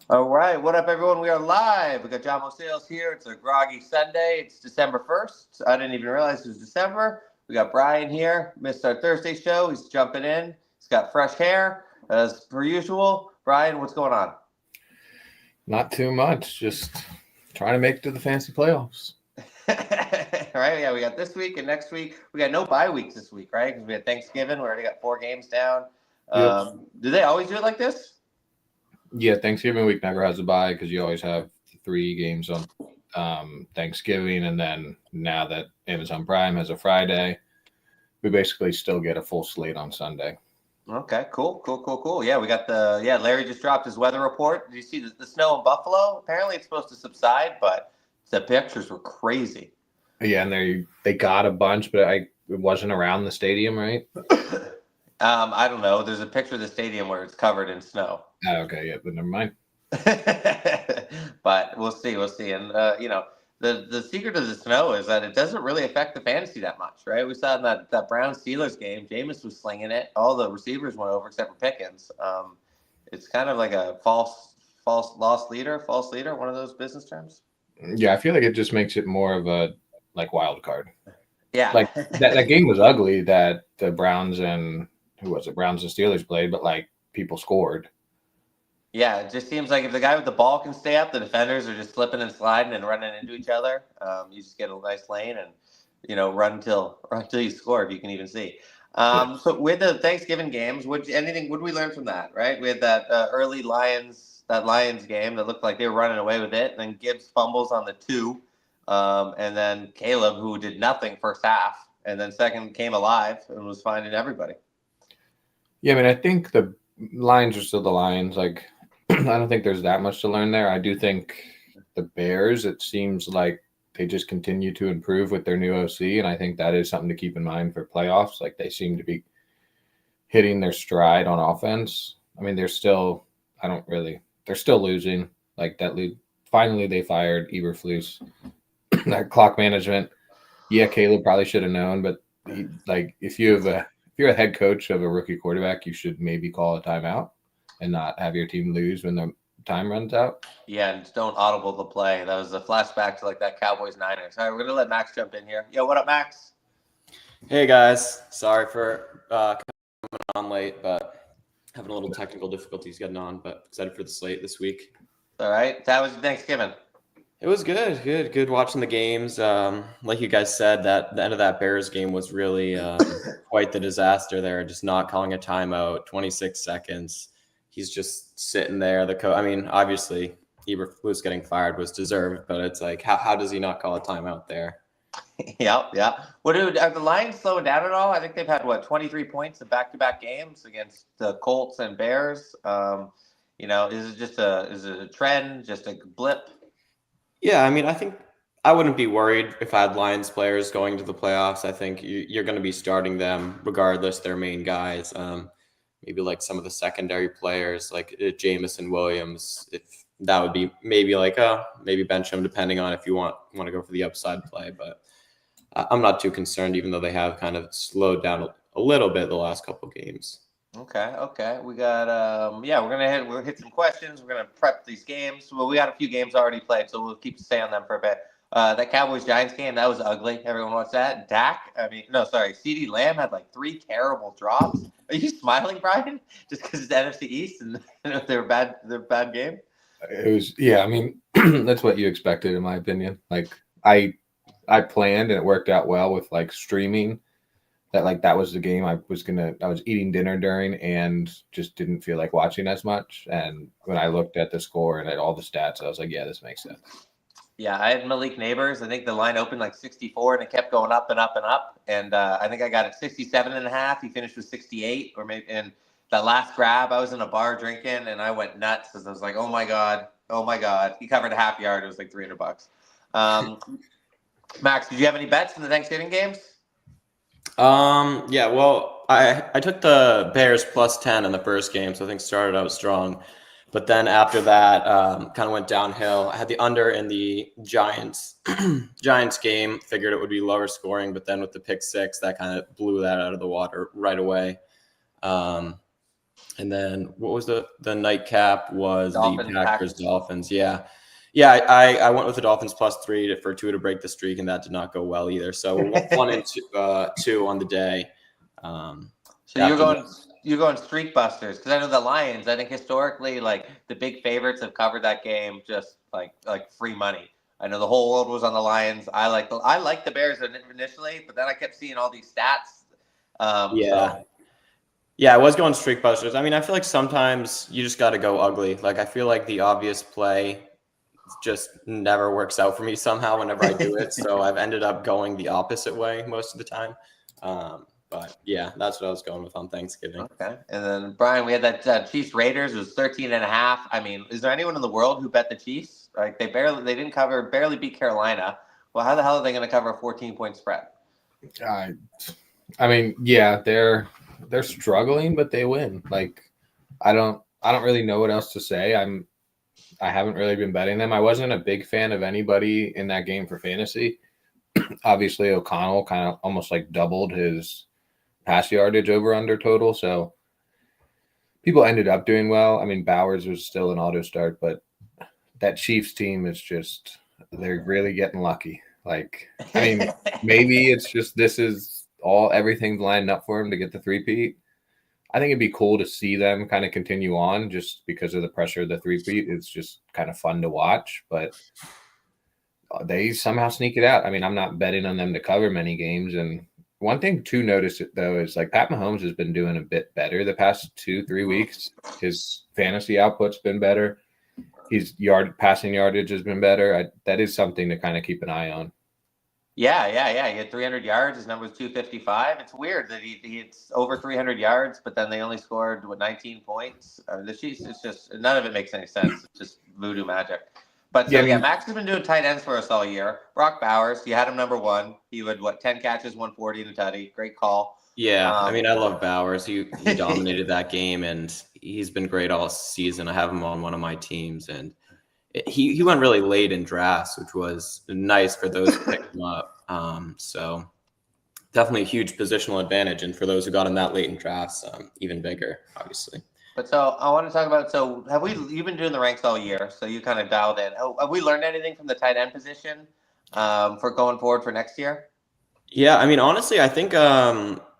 All right, what up, everyone? We are live. We got Jon Mosales here. It's a groggy Sunday. It's December 1st. I didn't even realize it was December. We got Brian here. Missed our Thursday show. He's jumping in. He's got fresh hair, as per usual. Brian, what's going on? Not too much. Just trying to make it to the fantasy playoffs. All right, yeah, we got this week and next week. We got no bye weeks this week, right? Because we had Thanksgiving. We already got 4 games down. Yep. Do they always do it like this? Yeah, Thanksgiving week never has a bye because you always have 3 games on Thanksgiving, and then now that Amazon Prime has a Friday, we basically still get a full slate on Sunday. Okay, cool. Yeah, we got Larry just dropped his weather report. Did you see the snow in Buffalo? Apparently it's supposed to subside, but the pictures were crazy. Yeah, and they got a bunch, but it wasn't around the stadium, right? I don't know. There's a picture of the stadium where it's covered in snow. Oh, okay, yeah, but never mind. But we'll see. And the secret of the snow is that it doesn't really affect the fantasy that much, right? We saw in that Brown Steelers game, Jameis was slinging it. All the receivers went over except for Pickens. It's kind of like a false leader, one of those business terms. Yeah, I feel like it just makes it more of a wild card. Yeah, Like that game was ugly that the Browns and Browns and Steelers played, but people scored. Yeah, it just seems like if the guy with the ball can stay up, the defenders are just slipping and sliding and running into each other. You just get a nice lane and run until you score if you can even see. So with the Thanksgiving games, what did we learn from that? Right, we had that early Lions game that looked like they were running away with it, and then Gibbs fumbles on the 2, and then Caleb, who did nothing first half, and then second came alive and was finding everybody. Yeah, I mean, I think the Lions are still the Lions. I don't think there's that much to learn there. I do think the Bears, it seems like they just continue to improve with their new OC, and I think that is something to keep in mind for playoffs. They seem to be hitting their stride on offense. I mean, they're still losing. Finally, they fired Eberflus. That clock management. Yeah, Caleb probably should have known, but if you're a head coach of a rookie quarterback, you should maybe call a timeout and not have your team lose when the time runs out. Yeah, and don't audible the play. That was a flashback to that Cowboys Niners. All right, we're gonna let Max jump in here. Yo, what up, Max? Hey guys, sorry for coming on late, but having a little technical difficulties getting on. But excited for the slate this week. All right, that was Thanksgiving. It was good watching the games. Like you guys said, that the end of that Bears game was really quite the disaster there. Just not calling a timeout, 26 seconds. He's just sitting there. I mean, obviously, Eberflus getting fired was deserved, but it's how does he not call a timeout there? Yeah. What are the Lions slowing down at all? I think they've had 23 points in back-to-back games against the Colts and Bears. Is it a trend, just a blip? Yeah, I mean, I think I wouldn't be worried if I had Lions players going to the playoffs. I think you're going to be starting them regardless, their main guys. Maybe some of the secondary players like Jamison Williams, if that would be maybe maybe bench him depending on if you want to go for the upside play. But I'm not too concerned, even though they have kind of slowed down a little bit the last couple of games. Okay. We got we'll hit some questions. We're gonna prep these games. Well, we got a few games already played, so we'll keep stay on them for a bit. That Cowboys Giants game, that was ugly. Everyone watched that. CeeDee Lamb had 3 terrible drops. Are you smiling, Brian? Just because it's NFC East and they're bad game? It was, yeah. I mean, that's what you expected, in my opinion. I planned and it worked out well with streaming. That was the game I was eating dinner during and just didn't feel like watching as much. And when I looked at the score and at all the stats, I was like, yeah, this makes sense. Yeah, I had Malik Neighbors. I think the line opened 64 and it kept going up and up and up. And I think I got it 67.5. He finished with 68 or maybe. And that last grab, I was in a bar drinking and I went nuts because I was like, oh my God. He covered a half yard. It was $300. Max, did you have any bets in the Thanksgiving games? Yeah, well, I took the Bears plus 10 in the first game, so I think started out strong. But then after that, kind of went downhill. I had the under in the Giants game, figured it would be lower scoring, but then with the pick 6, that kind of blew that out of the water right away. And then what was the nightcap was Dolphins, the Packers Packers. Dolphins. Yeah. Yeah, I went with the Dolphins +3 for Tua to break the streak, and that did not go well either. So we're 1-2 on the day. So you're going streak busters, because I know the Lions. I think historically, like the big favorites have covered that game just like free money. I know the whole world was on the Lions. I like the Bears initially, but then I kept seeing all these stats. Yeah. Yeah, I was going streak busters. I mean, I feel like sometimes you just got to go ugly. Like, I feel like the obvious play just never works out for me somehow whenever I do it. So I've ended up going the opposite way most of the time. But yeah, that's what I was going with on Thanksgiving. Okay. And then Brian, we had that Chiefs Raiders. It was 13.5. I mean, is there anyone in the world who bet the Chiefs? Like they didn't cover, barely beat Carolina. Well, how the hell are they going to cover a 14-point spread? I mean, yeah, they're struggling, but they win. Like I don't really know what else to say. I haven't really been betting them. I wasn't a big fan of anybody in that game for fantasy. Obviously, O'Connell kind of almost like doubled his pass yardage over under total. So people ended up doing well. I mean, Bowers was still an auto start, but that Chiefs team is just, they're really getting lucky. Like, I mean, maybe it's just everything's lined up for him to get the three-peat. I think it'd be cool to see them kind of continue on just because of the pressure of the three-peat. It's just kind of fun to watch, but they somehow sneak it out. I mean, I'm not betting on them to cover many games. And one thing to notice, though, is like Pat Mahomes has been doing a bit better the past 2-3 weeks. His fantasy output's been better. His passing yardage has been better. That is something to kind of keep an eye on. Yeah. He had 300 yards. His number was 255. It's weird that he hits over 300 yards, but then they only scored 19 points. The Chiefs, it's just none of it makes any sense. It's just voodoo magic. But so Max has been doing tight ends for us all year. Brock Bowers, you had him number 1. He would 10 catches, 140 and a tutty. Great call. Yeah, I mean, I love Bowers. He dominated that game, and he's been great all season. I have him on one of my teams, and he went really late in drafts, which was nice for those who picked him up. So definitely a huge positional advantage, and for those who got him that late in drafts, even bigger, obviously. But so I want to talk about, you've been doing the ranks all year, so you kind of dialed in. Have we learned anything from the tight end position for going forward for next year? Yeah, I mean, honestly, I think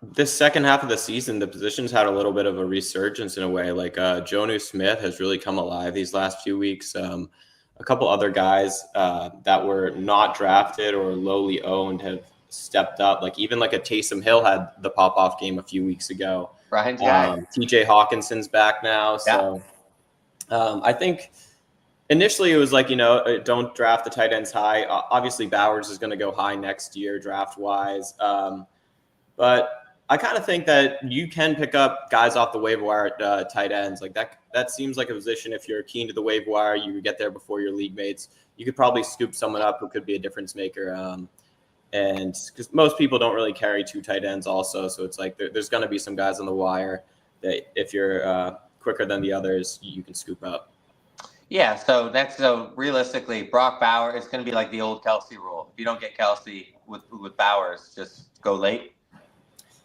this second half of the season, the positions had a little bit of a resurgence in a way. Like Jonnu Smith has really come alive these last few weeks. A couple other guys that were not drafted or lowly owned have stepped up. Like even like a Taysom Hill had the pop-off game a few weeks ago. Brian's guy. TJ Hawkinson's back now. So I think initially it was like, don't draft the tight ends high. Obviously Bowers is going to go high next year draft wise. But I kind of think that you can pick up guys off the waiver wire at tight ends. Like that seems like a position, if you're keen to the waiver wire, you get there before your league mates. You could probably scoop someone up who could be a difference maker. And because most people don't really carry 2 tight ends also. So it's like there's going to be some guys on the wire that if you're quicker than the others, you can scoop up. Yeah, so realistically, Brock Bowers, it's going to be like the old Kelsey rule. If you don't get Kelsey with Bowers, just go late.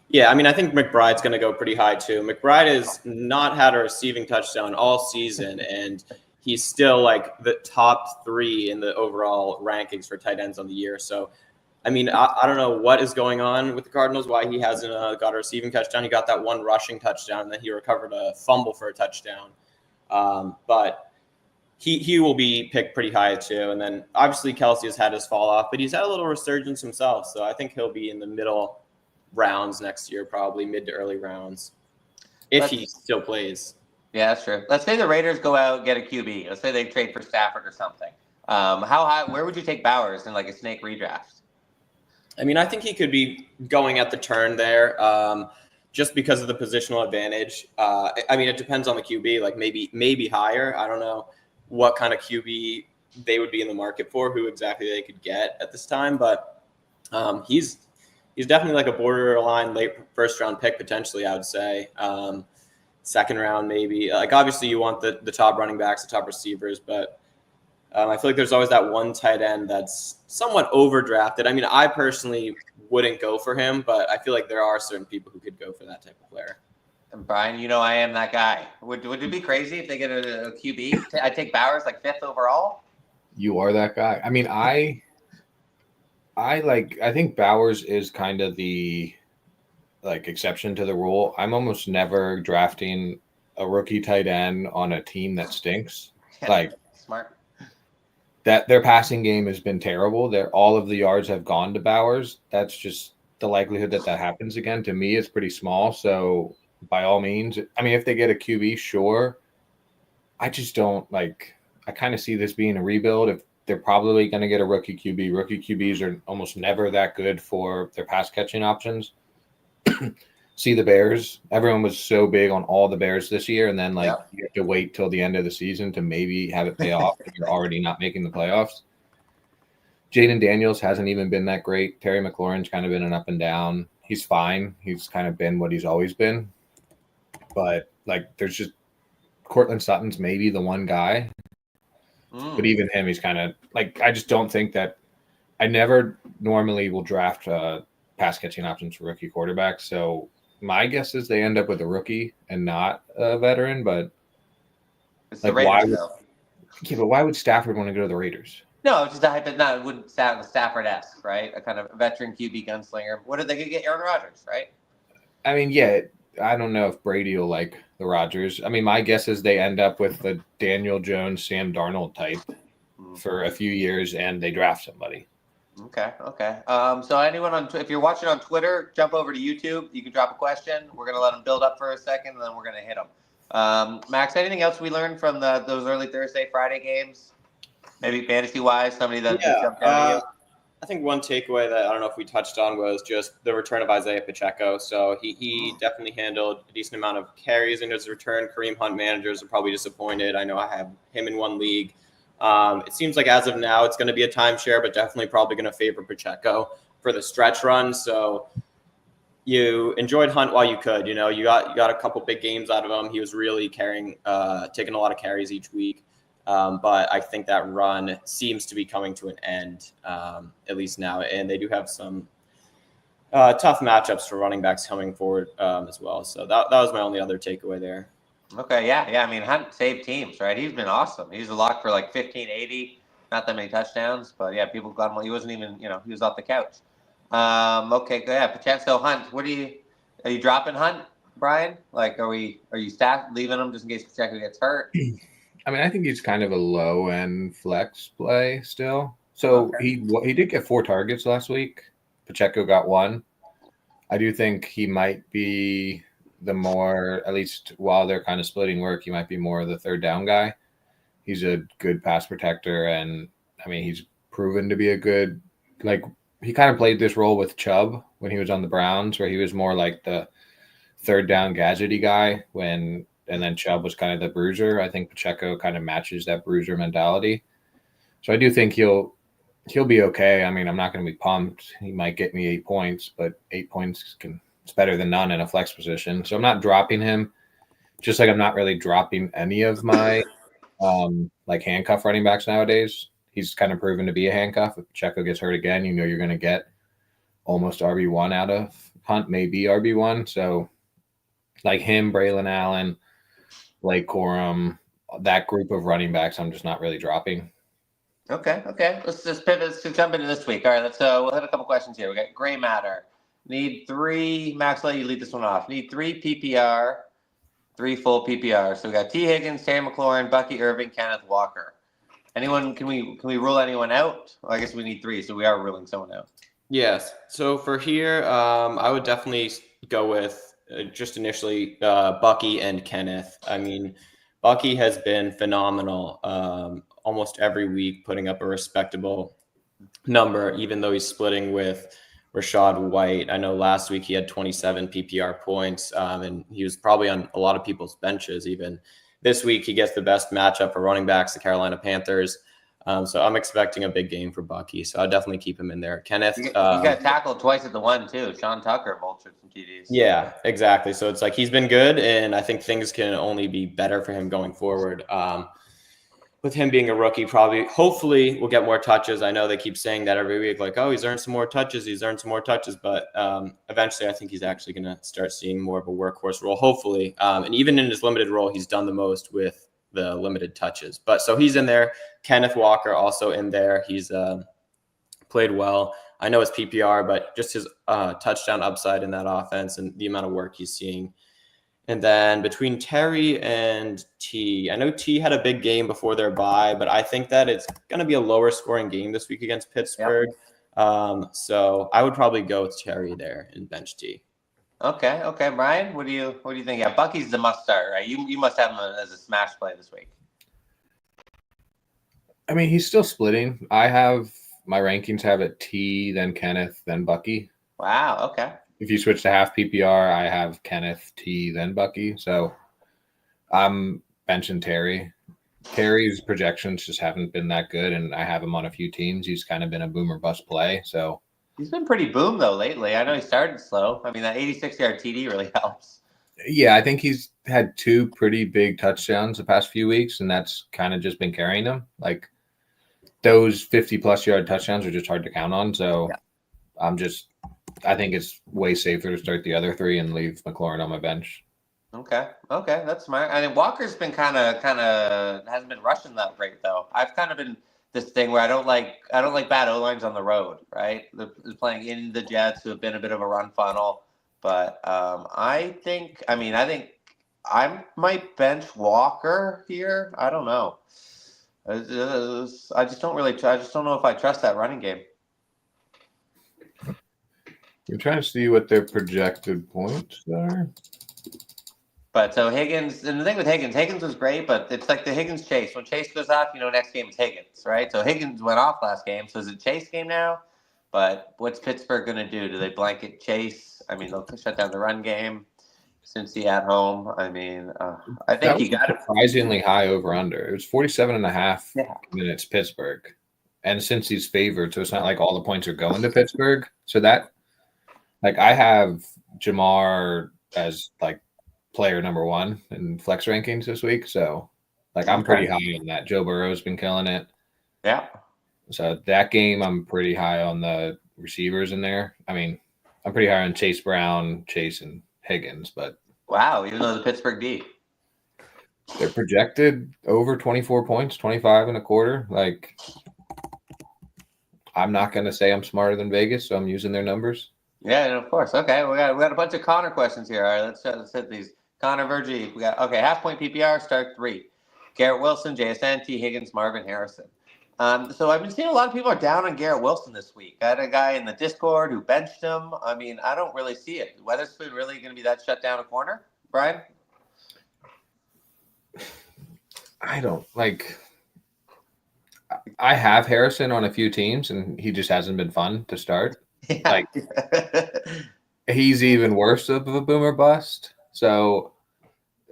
Yeah, I mean, I think McBride's going to go pretty high too. McBride has not had a receiving touchdown all season, and he's still like the top 3 in the overall rankings for tight ends on the year. So, I mean, I don't know what is going on with the Cardinals, why he hasn't got a receiving touchdown. He got that one rushing touchdown, and then he recovered a fumble for a touchdown. But he will be picked pretty high too. And then obviously Kelsey has had his fall off, but he's had a little resurgence himself. So I think he'll be in the middle rounds next year, probably mid to early rounds, if he still plays. Yeah, that's true. Let's say the Raiders go out and get a QB. Let's say they trade for Stafford or something. How high? Where would you take Bowers in like a snake redraft? I mean, I think he could be going at the turn there, just because of the positional advantage. I mean, it depends on the QB. Like maybe higher. I don't know what kind of QB they would be in the market for, who exactly they could get at this time, but he's definitely like a borderline late first round pick potentially, I would say. Second round maybe. Like obviously you want the top running backs, the top receivers, but I feel like there's always that one tight end that's somewhat overdrafted. I mean, I personally wouldn't go for him, but I feel like there are certain people who could go for that type of player. And Brian, you know I am that guy. Would it be crazy if they get a QB? I'd take Bowers like 5th overall. You are that guy. I mean, I think Bowers is kind of the exception to the rule. I'm almost never drafting a rookie tight end on a team that stinks. Yeah, Like smart. that their passing game has been terrible. All of the yards have gone to Bowers. That's just the likelihood that happens again to me is pretty small. So by all means, I mean if they get a QB, sure. I just don't like. I kind of see this being a rebuild. If they're probably going to get a rookie QB, rookie QBs are almost never that good for their pass catching options. See the Bears. Everyone was so big on all the Bears this year, and then you have to wait till the end of the season to maybe have it pay off if you're already not making the playoffs. Jaden Daniels hasn't even been that great. Terry McLaurin's kind of been an up and down. He's fine. He's kind of been what he's always been. But there's just Cortland Sutton's maybe the one guy. But even him, he's kind of I just don't think that I never normally will draft pass catching options for rookie quarterbacks. So my guess is they end up with a rookie and not a veteran. But it's the Raiders, but why would Stafford want to go to the Raiders? No, it's just a hype. No, it wouldn't sound Stafford-esque, right? A kind of veteran QB gunslinger. What did they get? Aaron Rodgers, right? I mean, yeah. I don't know if Brady will like the Rodgers. I mean, my guess is they end up with the Daniel Jones, Sam Darnold type for a few years, and they draft somebody. Okay. So anyone if you're watching on Twitter, jump over to YouTube. You can drop a question. We're gonna let them build up for a second, and then we're gonna hit them. Max, anything else we learned from those early Thursday, Friday games? Maybe fantasy-wise, somebody that jumped out at you? I think one takeaway that I don't know if we touched on was just the return of Isaiah Pacheco. So he definitely handled a decent amount of carries in his return. Kareem Hunt managers are probably disappointed. I know I have him in one league. It seems like as of now it's going to be a timeshare, but definitely probably going to favor Pacheco for the stretch run. So you enjoyed Hunt while you could. You got a couple big games out of him. He was really taking a lot of carries each week. But I think that run seems to be coming to an end, at least now. And they do have some tough matchups for running backs coming forward as well. So that was my only other takeaway there. Okay, yeah. I mean, Hunt saved teams, right? He's been awesome. He's a lock for 1580. Not that many touchdowns, but yeah, people got him. He wasn't even, he was off the couch. Okay, good. Yeah, Pacheco, Hunt. Are you dropping Hunt, Brian? Are you leaving him just in case Pacheco gets hurt? I mean, I think he's kind of a low-end flex play still. So he did get 4 targets last week. Pacheco got 1. I do think he might be the more, at least while they're kind of splitting work, he might be more of the third down guy. He's a good pass protector, and I mean, he's proven to be a good, he kind of played this role with Chubb when he was on the Browns, where he was more like the third down gadgety guy and then Chubb was kind of the bruiser. I think Pacheco kind of matches that bruiser mentality. So I do think he'll be okay. I mean, I'm not going to be pumped. He might get me 8 points, but 8 points it's better than none in a flex position. So I'm not dropping him, just like I'm not really dropping any of my handcuff running backs nowadays. He's kind of proven to be a handcuff. If Pacheco gets hurt again, you're going to get almost RB1 out of Hunt, maybe RB1. So him, Braylon Allen, Blake Corum, that group of running backs, I'm just not really dropping. Okay. Let's just pivot. Let's jump into this week. All right, we'll hit a couple questions here. We got Gray Matter. Need 3. Max, let you lead this one off. Need 3 PPR, 3 full PPR. So we got T. Higgins, Terry McLaurin, Bucky Irving, Kenneth Walker. Anyone? Can we rule anyone out? Well, I guess we need 3, so we are ruling someone out. Yes. So for here, I would definitely go with just initially Bucky and Kenneth. I mean, Bucky has been phenomenal almost every week, putting up a respectable number, even though he's splitting with Rashad White. I know last week he had 27 PPR points, and he was probably on a lot of people's benches. Even this week, he gets the best matchup for running backs, the Carolina Panthers. So I'm expecting a big game for Bucky. So I'll definitely keep him in there. Kenneth, he got tackled twice at the 1 too. Sean Tucker vultured some TDs. Yeah, exactly. So it's he's been good, and I think things can only be better for him going forward. with him being a rookie, hopefully we'll get more touches. I know they keep saying that every week, like, oh, he's earned some more touches. But eventually I think he's actually going to start seeing more of a workhorse role, hopefully. And even in his limited role, he's done the most with the limited touches. But so he's in there. Kenneth Walker also in there. He's played well. I know it's PPR, but just his touchdown upside in that offense and the amount of work he's seeing. And then between Terry and T, I know T had a big game before their bye, but I think that it's going to be a lower scoring game this week against Pittsburgh. Yep. So I would probably go with Terry there and bench T. Okay, Brian, what do you think? Yeah, Bucky's the must start, right? You must have him as a smash play this week. I mean, he's still splitting. I have my rankings have it T, then Kenneth, then Bucky. Wow. Okay. If you switch to half PPR, I have Kenneth, T, then Bucky. So I'm benching Terry. Terry's projections just haven't been that good, and I have him on a few teams. He's kind of been a boom or bust play. So he's been pretty boom though lately. I know he started slow. I mean, that 86-yard TD really helps. Yeah, I think he's had 2 pretty big touchdowns the past few weeks, and that's kind of just been carrying him. Like those 50-plus yard touchdowns are just hard to count on. So yeah. I think it's way safer to start the other 3 and leave McLaurin on my bench. Okay, that's smart. I mean, Walker's been kind of hasn't been rushing that great though. I've kind of been this thing where I don't like bad O-lines on the road, right? They're playing in the Jets, who have been a bit of a run funnel. But I think I might bench Walker here. I don't know. I just don't know if I trust that running game. I'm trying to see what their projected points are. But so Higgins, and the thing with Higgins was great, but it's like the Higgins Chase. When Chase goes off, next game is Higgins, right? So Higgins went off last game. So is it Chase game now? But what's Pittsburgh going to do? Do they blanket Chase? I mean, they'll shut down the run game. Cincy at home. I mean, I think he got surprisingly high over under. It was 47.5 minutes Pittsburgh. And Cincy's favored, so it's not like all the points are going to Pittsburgh. So that, like, I have Jamar as like player number 1 in flex rankings this week. So like I'm pretty high on that. Joe Burrow's been killing it. Yeah. So that game I'm pretty high on the receivers in there. I mean, I'm pretty high on Chase Brown, Chase, and Higgins, but wow, even though the Pittsburgh D. They're projected over 24 points, 25.25. Like, I'm not going to say I'm smarter than Vegas, so I'm using their numbers. Yeah, and of course. Okay, we got a bunch of Connor questions here. All right, let's hit these. Connor Virgie, we got half point PPR, start 3. Garrett Wilson, JSN, T. Higgins, Marvin Harrison. So I've been seeing a lot of people are down on Garrett Wilson this week. I had a guy in the Discord who benched him. I mean, I don't really see it. Weatherspoon really going to be that shut down a corner, Brian? I don't like. I have Harrison on a few teams, and he just hasn't been fun to start. Yeah. Like, he's even worse of a boomer bust. So,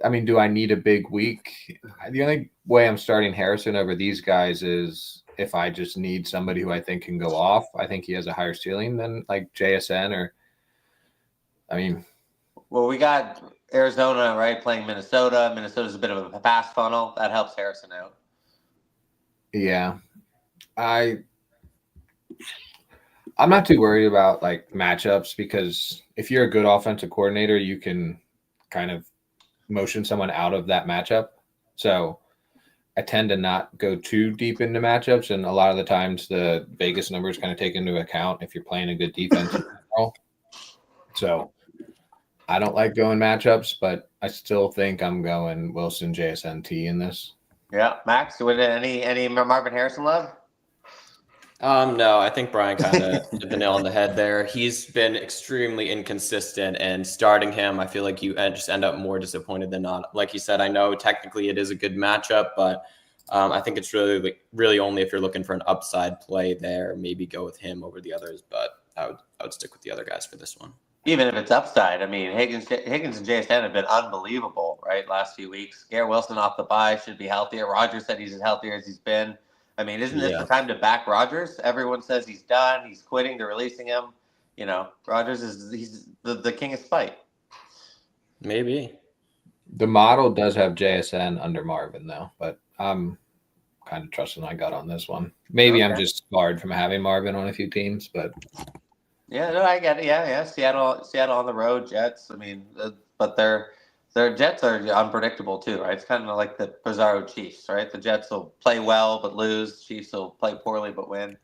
I mean, do I need a big week? The only way I'm starting Harrison over these guys is if I just need somebody who I think can go off. I think he has a higher ceiling than like JSN or, I mean. Well, we got Arizona, right, playing Minnesota. Minnesota's a bit of a pass funnel. That helps Harrison out. Yeah. I'm not too worried about like matchups because if you're a good offensive coordinator, you can kind of motion someone out of that matchup. So I tend to not go too deep into matchups, and a lot of the times the Vegas numbers kind of take into account if you're playing a good defense. So I don't like going matchups, but I still think I'm going Wilson, JSNT in this. Yeah, Max, any Marvin Harrison love? No, I think Brian kind of hit the nail on the head there. He's been extremely inconsistent, and starting him, I feel like you just end up more disappointed than not. Like you said, I know technically it is a good matchup, but I think it's really only if you're looking for an upside play there, maybe go with him over the others. But I would stick with the other guys for this one. Even if it's upside, I mean, Higgins and JSN have been unbelievable, right? Last few weeks. Garrett Wilson off the bye should be healthier. Rodgers said he's as healthier as he's been. I mean, isn't this the time to back Rodgers? Everyone says he's done. He's quitting. They're releasing him. Rodgers he's the king of spite. Maybe. The model does have JSN under Marvin, though, but I'm kind of trusting my gut on this one. Maybe I'm Okay. just scarred from having Marvin on a few teams, but Yeah, no, I get it. Yeah. Seattle on the road, Jets. I mean, but their Jets are unpredictable too, right? It's kind of like the Bizarro Chiefs, right? The Jets will play well but lose. Chiefs will play poorly but win.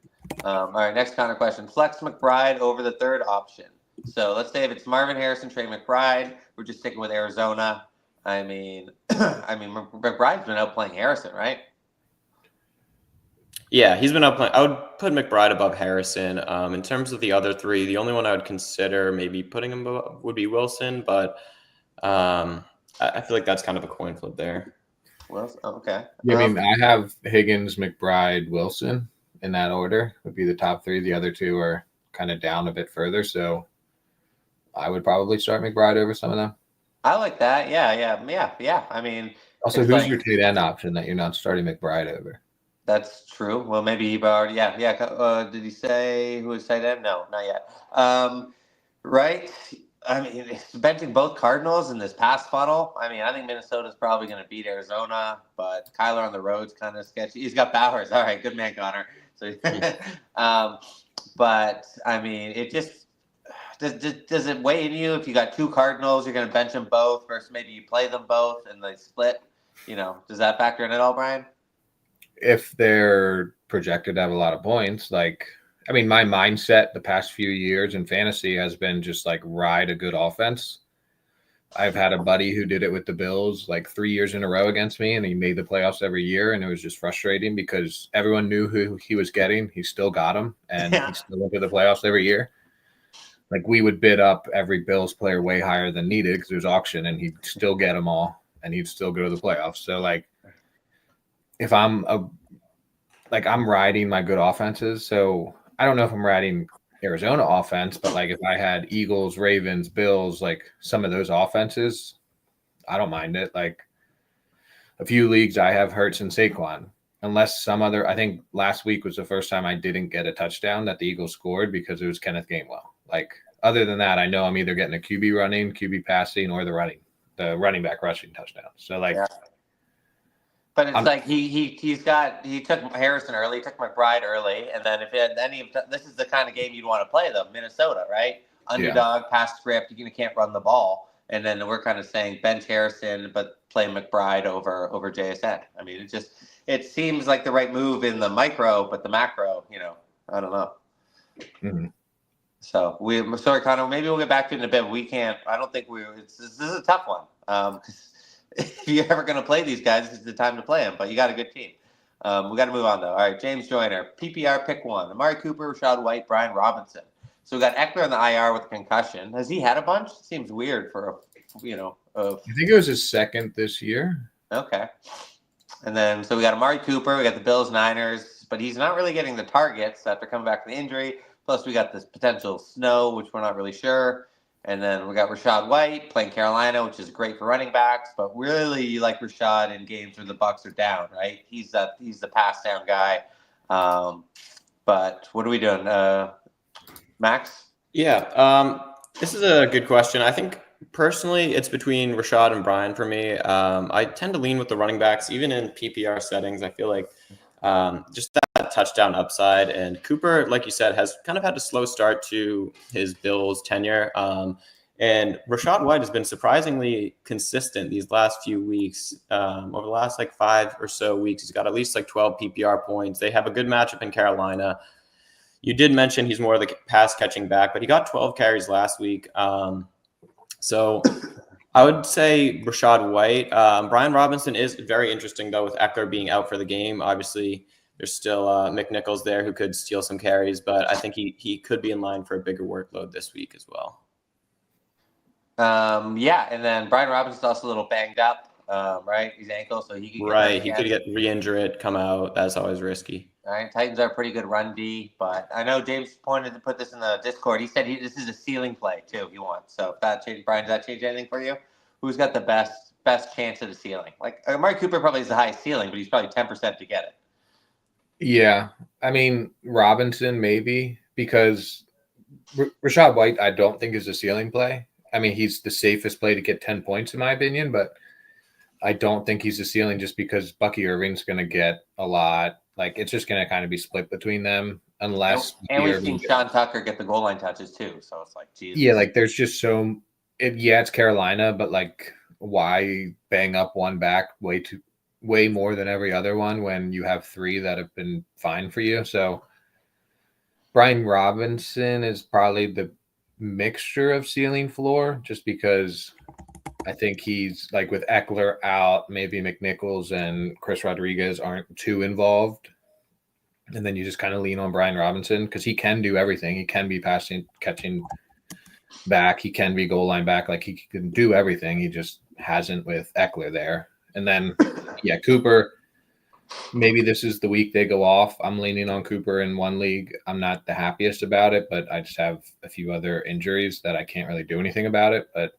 All right, next counter question: Flex McBride over the third option. So let's say if it's Marvin Harrison, Trey McBride, we're just sticking with Arizona. I mean, McBride's been out playing Harrison, right? Yeah, he's been up playing. I would put McBride above Harrison. In terms of the other three, the only one I would consider maybe putting him above would be Wilson, but I feel like that's kind of a coin flip there. Well, okay. yeah, I mean, I have Higgins, McBride, Wilson in that order would be the top three. The other two are kind of down a bit further, so I would probably start McBride over some of them. I like that. Yeah. I mean, Also, it's who's like, your tight end option that you're not starting McBride over? that's true. Well, maybe he already. Yeah. Did he say who was tight end? No, not yet. Right. I mean, benching both Cardinals in this past funnel. I mean, I think Minnesota's probably going to beat Arizona, but Kyler on the road's kind of sketchy. He's got Bowers. All right, good man, Connor. So, but I mean, it just does it weigh in you if you got two Cardinals, you're going to bench them both versus maybe you play them both and they split? Does that factor in at all, Brian? If they're projected to have a lot of points, like, I mean, my mindset the past few years in fantasy has been just like ride a good offense. I've had a buddy who did it with the Bills like 3 years in a row against me, and he made the playoffs every year, and it was just frustrating because everyone knew who he was getting. He still got him, and Yeah. he still went to the playoffs every year. Like, we would bid up every Bills player way higher than needed because it was auction, and he'd still get them all, and he'd still go to the playoffs. So, like, if I'm riding my good offenses, so I don't know if I'm riding Arizona offense, but like if I had Eagles, Ravens, Bills, like some of those offenses, I don't mind it. Like a few leagues I have Hurts and Saquon, unless some other, I think last week was the first time I didn't get a touchdown that the Eagles scored because it was Kenneth Gainwell. Like other than that, I know I'm either getting a QB running, QB passing, or the running back rushing touchdown. So like, Yeah. But it's like he took Harrison early, he took McBride early, and then if he had any of this is the kind of game you'd want to play them, Minnesota, right? Underdog, pass script, you can't run the ball, and then we're kind of saying bench Harrison but play McBride over JSN. I mean, it seems like the right move in the micro, but the macro, I don't know. Mm-hmm. So sorry, Connor. Maybe we'll get back to it in a bit. We can't. I don't think this is a tough one. If you're ever going to play these guys, this is the time to play them. But you got a good team. We got to move on, though. All right, James Joyner, PPR pick one. Amari Cooper, Rashad White, Brian Robinson. So we got Eckler on the IR with a concussion. Has he had a bunch? Seems weird for I think it was his second this year. Okay. And then, so we got Amari Cooper. We got the Bills, Niners. But he's not really getting the targets after coming back from the injury. Plus, we got this potential snow, which we're not really sure. And then we got Rashad White playing Carolina, which is great for running backs. But really, you like Rashad in games where the Bucs are down, right? He's the pass down guy. But what are we doing, Max? Yeah, this is a good question. I think personally, it's between Rashad and Brian for me. I tend to lean with the running backs, even in PPR settings. I feel like just that touchdown upside. And Cooper, like you said, has kind of had a slow start to his Bills tenure. And Rashad White has been surprisingly consistent these last few weeks. Over the last 5 or so weeks, he's got at least 12 PPR points. They have a good matchup in Carolina. You did mention he's more of the pass catching back, but he got 12 carries last week. So I would say Rashad White. Brian Robinson is very interesting, though, with Eckler being out for the game. Obviously, there's still McNichols there who could steal some carries, but I think he could be in line for a bigger workload this week as well. Yeah, and then Brian Robinson's also a little banged up, right? His ankle, so he could get he could get re-injure it, come out. That's always risky. All right, Titans are a pretty good run D, but I know James pointed to put this in the Discord. He said this is a ceiling play too. He wants. So if that changed, Brian, does that change anything for you? Who's got the best chance at the ceiling? Amari Cooper probably has the highest ceiling, but he's probably 10% to get it. Yeah, I mean Robinson maybe because Rashad White I don't think is a ceiling play. I mean he's the safest play to get 10 points in my opinion, but I don't think he's a ceiling just because Bucky Irving's going to get a lot. Like, it's just going to kind of be split between them unless And Bucky we've seen Sean Tucker get the goal line touches too. So it's like, Jesus. Yeah, like there's just it's Carolina, but like why bang up one back way more than every other one when you have three that have been fine for you? So Brian Robinson is probably the mixture of ceiling floor just because I think he's like with Eckler out, maybe McNichols and Chris Rodriguez aren't too involved. And then you just kind of lean on Brian Robinson because he can do everything. He can be passing, catching back. He can be goal line back. Like he can do everything. He just hasn't with Eckler there. And then, yeah, Cooper, maybe this is the week they go off. I'm leaning on Cooper in one league. I'm not the happiest about it, but I just have a few other injuries that I can't really do anything about it. But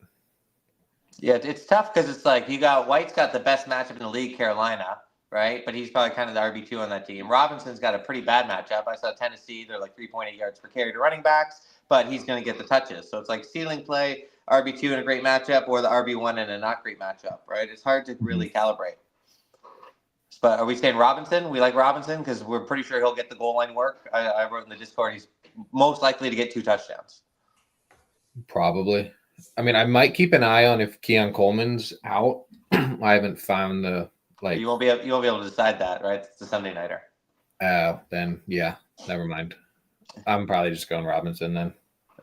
yeah, it's tough because it's like White's got the best matchup in the league, Carolina, right? But he's probably kind of the RB2 on that team. Robinson's got a pretty bad matchup. I saw Tennessee, they're like 3.8 yards per carry to running backs, but he's going to get the touches. So it's like ceiling play, RB2 in a great matchup, or the RB1 in a not great matchup, right? It's hard to really calibrate. But are we saying Robinson? We like Robinson because we're pretty sure he'll get the goal line work. I wrote in the Discord he's most likely to get 2 touchdowns. Probably. I mean, I might keep an eye on if Keon Coleman's out. I haven't found the like. You won't be able to decide that, right? It's a Sunday nighter. Then yeah, never mind. I'm probably just going Robinson then.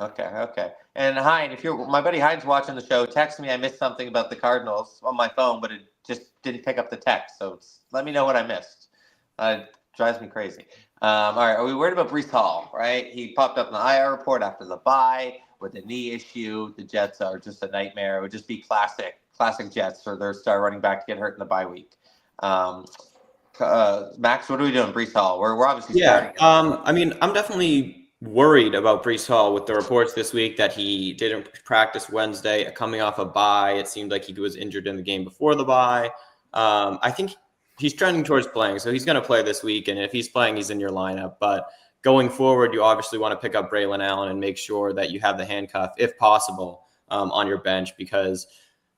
Okay. And Hein, if my buddy Hein's watching the show, text me. I missed something about the Cardinals on my phone, but it just didn't pick up the text. So let me know what I missed. It drives me crazy. All right, are we worried about Breece Hall? Right, he popped up in the IR report after the bye with a knee issue. The Jets are just a nightmare. It would just be classic Jets for their star running back to get hurt in the bye week. Max, what are we doing, Breece Hall? We're obviously starting. I mean, I'm definitely worried about Breece Hall with the reports this week that he didn't practice Wednesday, coming off a bye. It seemed like he was injured in the game before the bye. I think he's trending towards playing, so he's going to play this week. And if he's playing, he's in your lineup. But going forward, you obviously want to pick up Braylon Allen and make sure that you have the handcuff, if possible, on your bench because,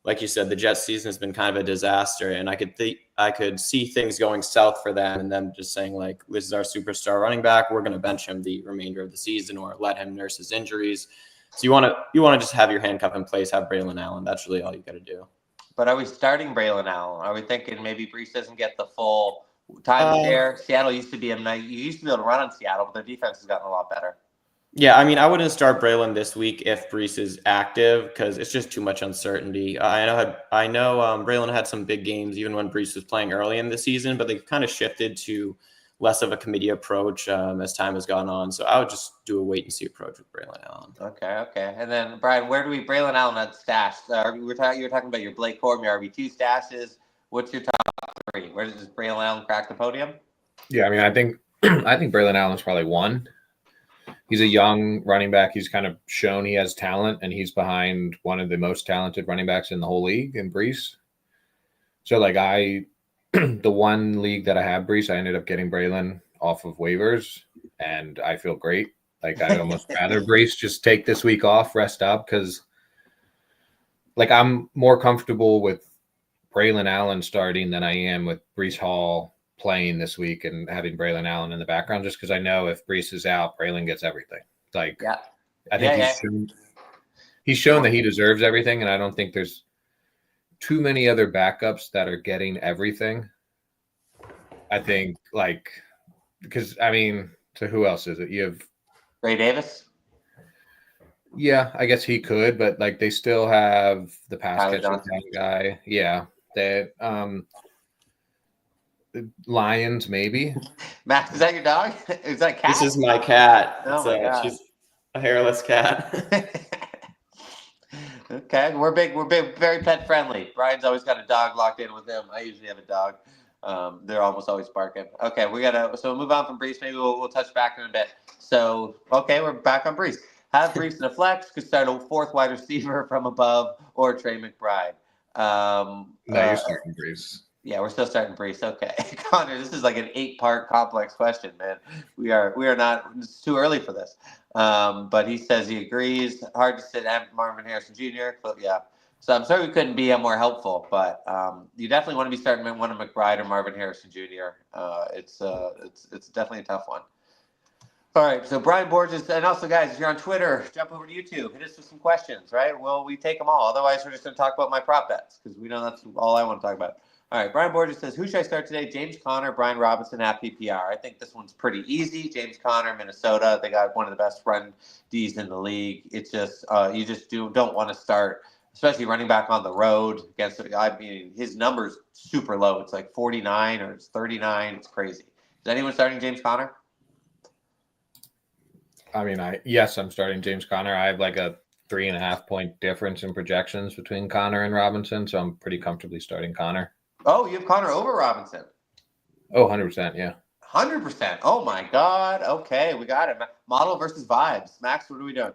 like you said, the Jets season has been kind of a disaster, and I could see things going south for them and them just saying, like, this is our superstar running back. We're going to bench him the remainder of the season or let him nurse his injuries. So you want to just have your handcuff in place, have Braylon Allen. That's really all you got to do. But are we starting Braylon Allen? Are we thinking maybe Breece doesn't get the full time share? Seattle used to be you used to be able to run on Seattle, but their defense has gotten a lot better. Yeah, I mean, I wouldn't start Braylon this week if Breece is active because it's just too much uncertainty. I know Braylon had some big games even when Breece was playing early in the season, but they've kind of shifted to less of a committee approach as time has gone on. So I would just do a wait and see approach with Braylon Allen. Okay. And then Brian, where do we Braylon Allen at stash? You were talking about your Blake Corum, your RB2 stashes. What's your top 3? Where does Braylon Allen crack the podium? Yeah, I mean, I think Braylon Allen's probably 1. He's a young running back. He's kind of shown he has talent, and he's behind one of the most talented running backs in the whole league in Breece. So, like, the one league that I have Breece, I ended up getting Braylon off of waivers, and I feel great. Like, I'd almost rather Breece just take this week off, rest up, because, like, I'm more comfortable with Braylon Allen starting than I am with Breece Hall playing this week and having Braylon Allen in the background, just because I know if Breece is out, Braylon gets everything. Like, yeah. I think he's shown that he deserves everything, and I don't think there's too many other backups that are getting everything. I think, like, because, I mean, so who else is it? You have Ray Davis? Yeah, I guess he could, but, like, they still have the pass catcher guy. Yeah. They Lions, maybe. Max, is that your dog? Is that cat? This is my cat. Oh my God. She's a hairless cat. Okay, we're big, very pet friendly. Brian's always got a dog locked in with him. I usually have a dog. They're almost always barking. Okay, we'll move on from Breece. Maybe we'll touch back in a bit. So, okay, we're back on Breece. Have Breece in a flex, could start a 4th wide receiver from above, or Trey McBride. No, you're starting Breece. Yeah, we're still starting Breece. Okay. Connor, this is like an 8-part complex question, man. We are not, it's too early for this. But he says he agrees. Hard to sit Marvin Harrison Jr. But yeah. So I'm sorry we couldn't be more helpful, but you definitely want to be starting one of McBride or Marvin Harrison Jr. It's definitely a tough one. All right, so Brian Borges, and also guys, if you're on Twitter, jump over to YouTube, hit us with some questions, right? Well, we take them all. Otherwise, we're just going to talk about my prop bets because we know that's all I want to talk about. All right, Brian Borges says, who should I start today? James Conner, Brian Robinson at PPR. I think this one's pretty easy. James Conner, Minnesota. They got one of the best run Ds in the league. It's just you just don't want to start, especially running back on the road against. I mean, his number's super low. It's like 49 or it's 39. It's crazy. Is anyone starting James Conner? I mean, I'm starting James Conner. I have like a 3.5 point difference in projections between Conner and Robinson, so I'm pretty comfortably starting Conner. Oh, you have Conner over Robinson. Oh, 100%, yeah. 100%. Oh my God. Okay, we got it. Model versus vibes. Max, what are we doing?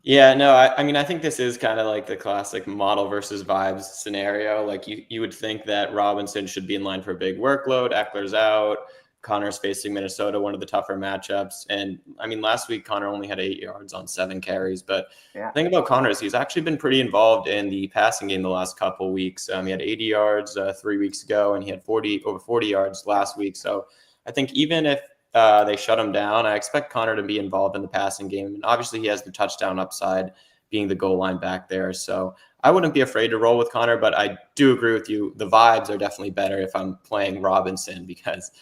Yeah, no, I mean, I think this is kind of like the classic model versus vibes scenario. Like you would think that Robinson should be in line for a big workload. Eckler's out. Connor's facing Minnesota, one of the tougher matchups. And I mean, last week, Connor only had 8 yards on 7 carries. But the thing about Connor is he's actually been pretty involved in the passing game the last couple of weeks. He had 80 yards 3 weeks ago, and he had over 40 yards last week. So I think even if they shut him down, I expect Connor to be involved in the passing game. And obviously, he has the touchdown upside being the goal line back there. So I wouldn't be afraid to roll with Connor, but I do agree with you. The vibes are definitely better if I'm playing Robinson because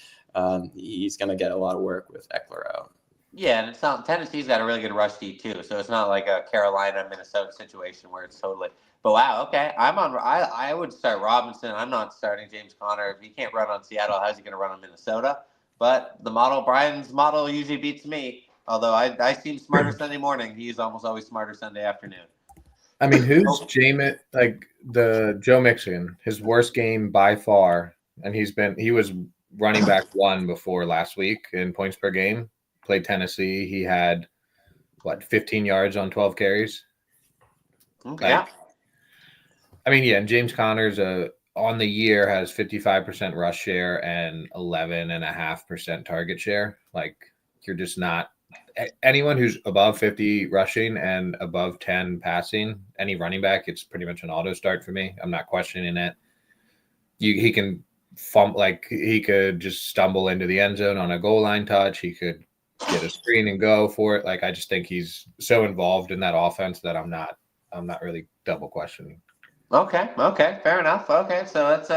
he's going to get a lot of work with Eckler out. Yeah, and it's not Tennessee's got a really good rush D too, so it's not like a Carolina Minnesota situation where it's totally. But wow, okay, I would start Robinson. I'm not starting James Conner. If he can't run on Seattle, how's he going to run on Minnesota? But Brian's model usually beats me. Although I seem smarter Sunday morning, he's almost always smarter Sunday afternoon. I mean, who's Jameis? Like the Joe Mixon, his worst game by far, and he was running back 1 before last week in points per game. Played Tennessee. He had 15 yards on 12 carries. Yeah. I mean, yeah, and James Conner's on the year has 55% rush share and 11.5% target share. Like, you're just not anyone who's above 50 rushing and above 10 passing, any running back, it's pretty much an auto start for me. I'm not questioning it. He can he could just stumble into the end zone on a goal line touch. He could get a screen and go for it. Like, I just think he's so involved in that offense that I'm not really double questioning. Okay, fair enough. Okay, so that's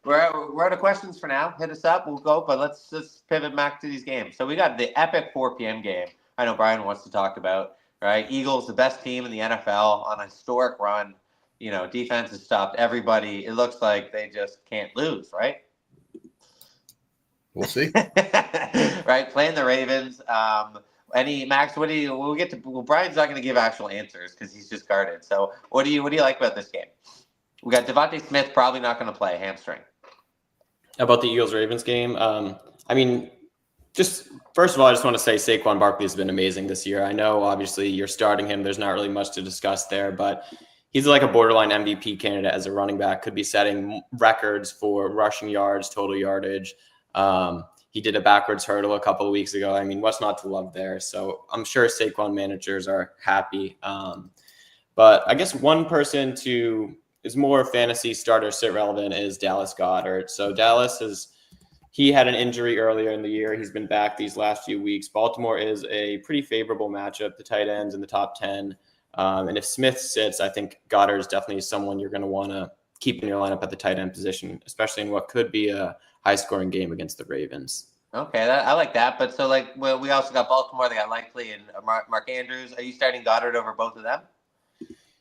we're out of questions for now. Hit us up, we'll go. But let's just pivot back to these games. So we got the epic 4 p.m. game. I know Brian wants to talk about, right? Eagles, the best team in the NFL on a historic run. You know, defense has stopped everybody. It looks like they just can't lose, right? We'll see. Right, playing the Ravens. Max? Well, Brian's not going to give actual answers because he's just guarded. So, what do you like about this game? We got Devontae Smith probably not going to play, hamstring. About the Eagles-Ravens game, I mean, just first of all, I just want to say Saquon Barkley has been amazing this year. I know, obviously, you're starting him. There's not really much to discuss there, but he's like a borderline MVP candidate as a running back. Could be setting records for rushing yards, total yardage. He did a backwards hurdle a couple of weeks ago. I mean, what's not to love there? So I'm sure Saquon managers are happy. But I guess one person is more fantasy starter sit relevant is Dallas Goedert. So he had an injury earlier in the year. He's been back these last few weeks. Baltimore is a pretty favorable matchup. The tight ends in the top 10. And if Smith sits, I think Goddard is definitely someone you're going to want to keep in your lineup at the tight end position, especially in what could be a high-scoring game against the Ravens. Okay, I like that. But so, we also got Baltimore. They got Likely and Mark Andrews. Are you starting Goddard over both of them?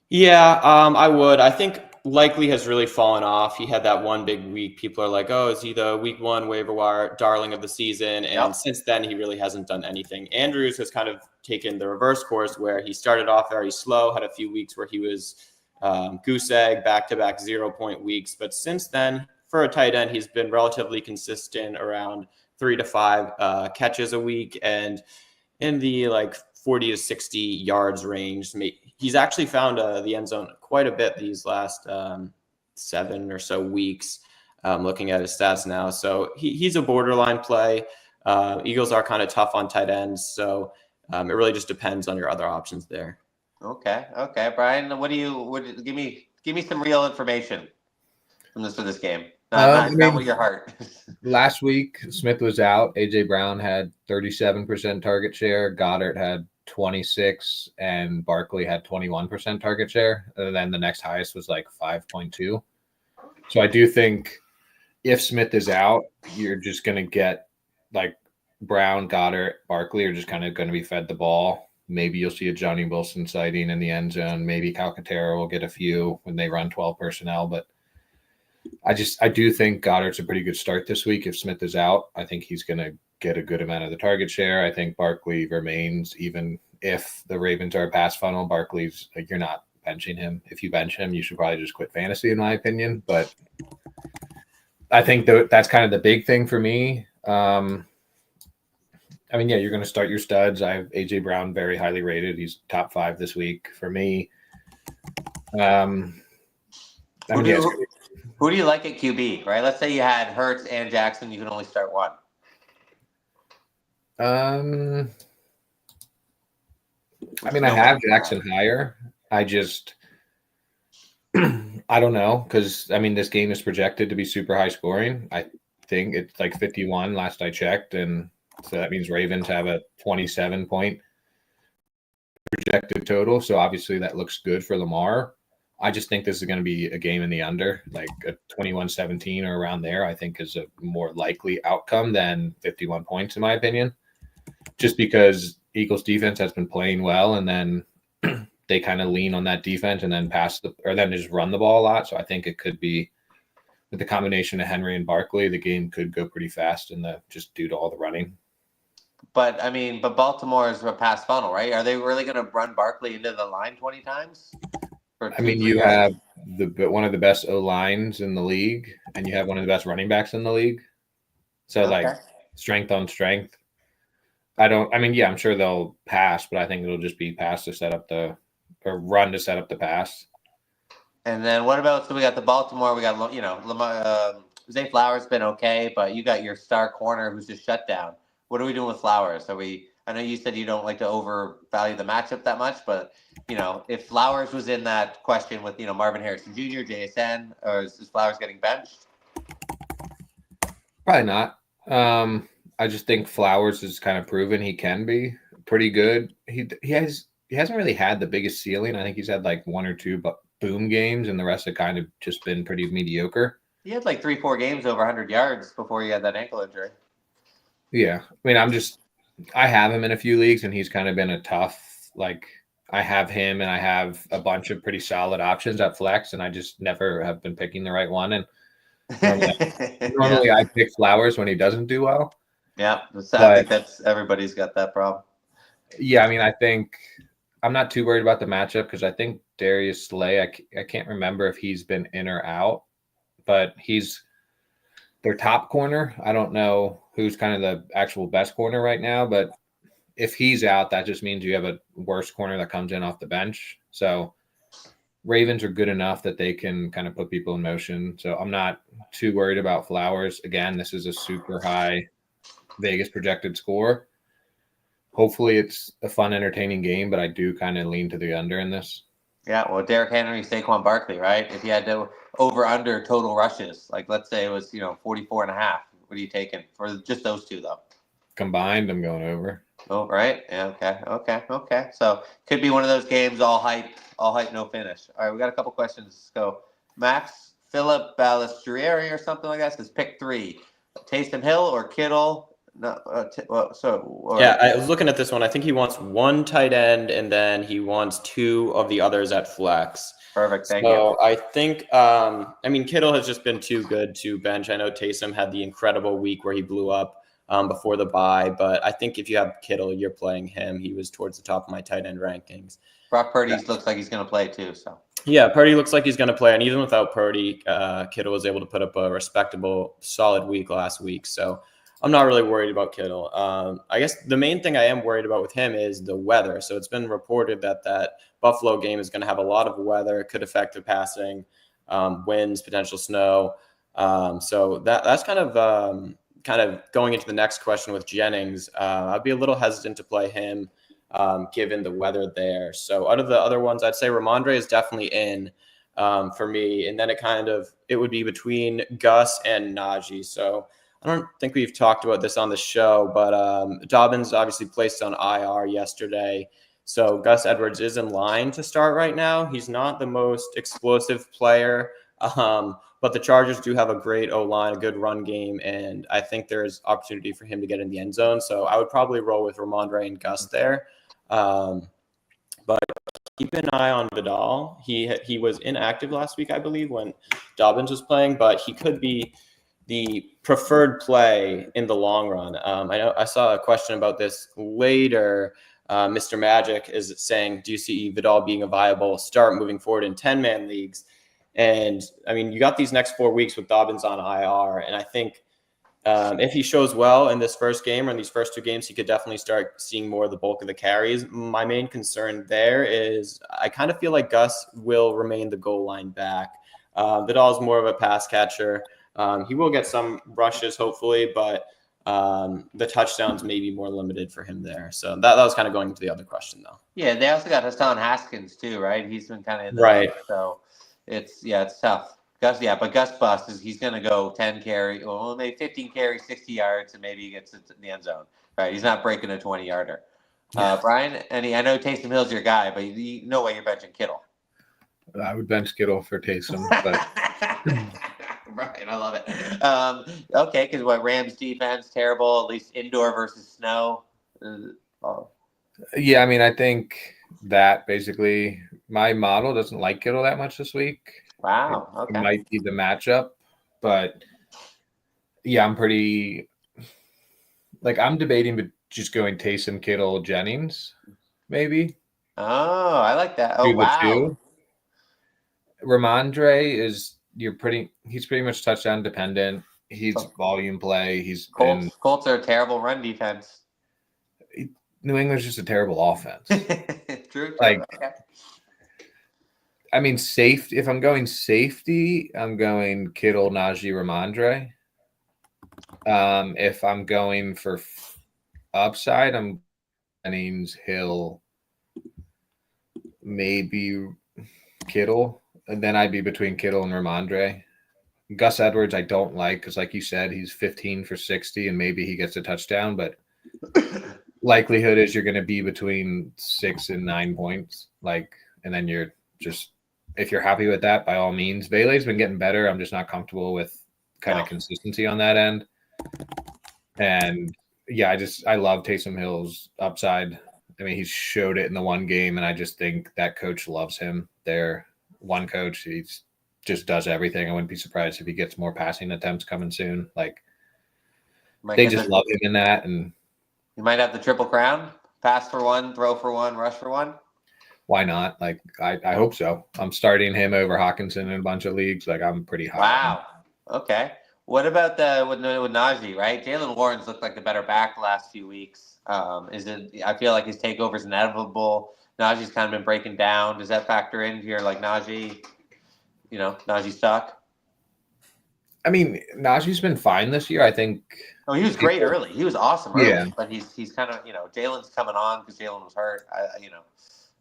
Yeah, I would. I think Likely has really fallen off. He had that one big week. People are like, oh, is he the week 1 waiver wire darling of the season? And Since then, he really hasn't done anything. Andrews has kind of taken the reverse course where he started off very slow, had a few weeks where he was goose egg, back-to-back 0-point weeks. But since then, for a tight end, he's been relatively consistent around 3 to 5 catches a week and in the 40 to 60 yards range. He's actually found the end zone quite a bit these last 7 or so weeks, looking at his stats now. So he's a borderline play. Eagles are kind of tough on tight ends, so it really just depends on your other options there. Okay, Brian, give Give me some real information from this game. I Not mean, with your heart. last week, Smith was out. A.J. Brown had 37% target share. Goddard had 26, and Barkley had 21% target share. And then the next highest was like 5.2. So I do think if Smith is out, you're just going to get like Brown, Goddard, Barkley are just kind of going to be fed the ball. Maybe you'll see a Johnny Wilson sighting in the end zone. Maybe Calcaterra will get a few when they run 12 personnel. But I do think Goddard's a pretty good start this week. If Smith is out, I think he's going to get a good amount of the target share. I think Barkley remains, even if the Ravens are a pass funnel. Barkley's like, you're not benching him. If you bench him, you should probably just quit fantasy, in my opinion. But I think that's kind of the big thing for me. I mean, yeah, you're going to start your studs. I have A.J. Brown very highly rated. He's top 5 this week for me. Who do you like at QB, right? Let's say you had Hurts and Jackson. You can only start one. I mean, I have Jackson higher. I don't know, because, I mean, this game is projected to be super high scoring. I think it's like 51 last I checked, and so that means Ravens have a 27-point projected total. So obviously that looks good for Lamar. I just think this is going to be a game in the under, like a 21-17 or around there, I think is a more likely outcome than 51 points, in my opinion, just because Eagles defense has been playing well, and then they kind of lean on that defense and then then just run the ball a lot. So I think it could be, with the combination of Henry and Barkley, the game could go pretty fast just due to all the running. But I mean, Baltimore is a pass funnel, right? Are they really going to run Barkley into the line 20 times? I mean, you have one of the best O lines in the league, and you have one of the best running backs in the league. So like strength on strength. I'm sure they'll pass, but I think it'll just be pass to set up run to set up the pass. And then what about, so we got the Baltimore, we got, Zay Flowers been okay, but you got your star corner who's just shut down. What are we doing with Flowers? I know you said you don't like to overvalue the matchup that much, but, if Flowers was in that question with, Marvin Harrison Jr., JSN, or is Flowers getting benched? Probably not. I just think Flowers is kind of proven he can be pretty good. He hasn't really had the biggest ceiling. I think he's had like 1 or 2 boom games, and the rest have kind of just been pretty mediocre. He had like 3-4 games over 100 yards before he had that ankle injury. Yeah. I mean, I have him in a few leagues, and he's kind of been a tough, like, I have him and I have a bunch of pretty solid options at flex, and I just never have been picking the right one. And normally I pick Flowers when he doesn't do well. Yeah. I think everybody's got that problem. Yeah. I mean, I think I'm not too worried about the matchup, because I think Darius Slay, I can't remember if he's been in or out, but he's their top corner. I don't know who's kind of the actual best corner right now, but if he's out, that just means you have a worse corner that comes in off the bench. So Ravens are good enough that they can kind of put people in motion. So I'm not too worried about Flowers. Again, this is a super high Vegas projected score. Hopefully it's a fun, entertaining game, but I do kind of lean to the under in this. Yeah, well, Derrick Henry, Saquon Barkley, right? If you had to over-under total rushes, like let's say it was, 44.5, what are you taking for just those two, though? Combined, I'm going over. Oh, right. Yeah, okay. So could be one of those games, all hype, no finish. All right, we got a couple questions. Let's go. Max Philip Balistrieri or something like that says pick 3. Taysom Hill or Kittle? No, I was looking at this one. I think he wants 1 tight end, and then he wants 2 of the others at flex. Perfect. Thank you. So I think, Kittle has just been too good to bench. I know Taysom had the incredible week where he blew up before the bye, but I think if you have Kittle, you're playing him. He was towards the top of my tight end rankings. Brock Purdy looks like he's going to play too. So yeah, Purdy looks like he's going to play, and even without Purdy, Kittle was able to put up a respectable, solid week last week. So I'm not really worried about Kittle. I guess the main thing I am worried about with him is the weather. So it's been reported that Buffalo game is going to have a lot of weather. It could affect the passing, winds, potential snow. So that's kind of going into the next question with Jennings. I'd be a little hesitant to play him given the weather there. So out of the other ones, I'd say Ramondre is definitely in. for me. And then it would be between Gus and Najee. So I don't think we've talked about this on the show, but Dobbins obviously placed on IR yesterday. So Gus Edwards is in line to start right now. He's not the most explosive player, but the Chargers do have a great O-line, a good run game, and I think there's opportunity for him to get in the end zone. So I would probably roll with Ramondre and Gus there. But keep an eye on Vidal. He was inactive last week, I believe, when Dobbins was playing, but he could be the preferred play in the long run. I know I saw a question about this later. Mr. Magic is saying, do you see Vidal being a viable start moving forward in 10-man leagues? And I mean, you got these next 4 weeks with Dobbins on IR, and I think if he shows well in this first game or in these first 2 games, he could definitely start seeing more of the bulk of the carries. My main concern there is I kind of feel like Gus will remain the goal line back. Vidal is more of a pass catcher. He will get some rushes, hopefully, but the touchdowns may be more limited for him there. So that was kind of going into the other question, though. Yeah, they also got Hassan Haskins too, right? He's been kind of in the right. mix, so it's tough. Gus, but Gus Bus he's going to go 10 carry, well, maybe 15 carry, 60 yards, and maybe he gets to the end zone. Right? He's not breaking a 20-yarder. Brian, I know Taysom Hill's your guy, but no way you're benching Kittle. I would bench Kittle for Taysom, but right, I love it. Okay, because Rams defense terrible, at least indoor versus snow. Yeah, I mean, I think that basically my model doesn't like Kittle that much this week. Wow, okay. It might be the matchup, but yeah, I'm pretty I'm debating just going Taysom, Kittle, Jennings, maybe. Oh, I like that. Oh, wow. Ramondre he's pretty much touchdown dependent. He's volume play. Colts are a terrible run defense. New England's just a terrible offense. True. I mean, safety. If I'm going safety, I'm going Kittle, Najee, Ramondre. If I'm going for upside, I'm Jennings, Hill, maybe Kittle, and then I'd be between Kittle and Ramondre. Gus Edwards, I don't like because, like you said, he's 15 for 60, and maybe he gets a touchdown, but likelihood is you're going to be between 6 and 9 points. And then you're just, if you're happy with that, by all means. Vele's been getting better. I'm just not comfortable with kind of consistency on that end. And yeah, I love Taysom Hill's upside. I mean, he showed it in the one game, and I just think that coach loves him. Their one coach, he just does everything. I wouldn't be surprised if he gets more passing attempts coming soon. They just love him in that. And you might have the triple crown: pass for one, throw for one, rush for one. Why not? I hope so. I'm starting him over Hawkinson in a bunch of leagues. I'm pretty high. Wow. Okay. What about with Najee, right? Jalen Warren's looked like the better back the last few weeks. I feel like his takeover is inevitable. Najee's kind of been breaking down. Does that factor into your Najee, Najee stuck? I mean, Najee's been fine this year, I think. Oh, he was great early. He was awesome early. Yeah. But he's kind of, Jalen's coming on because Jalen was hurt.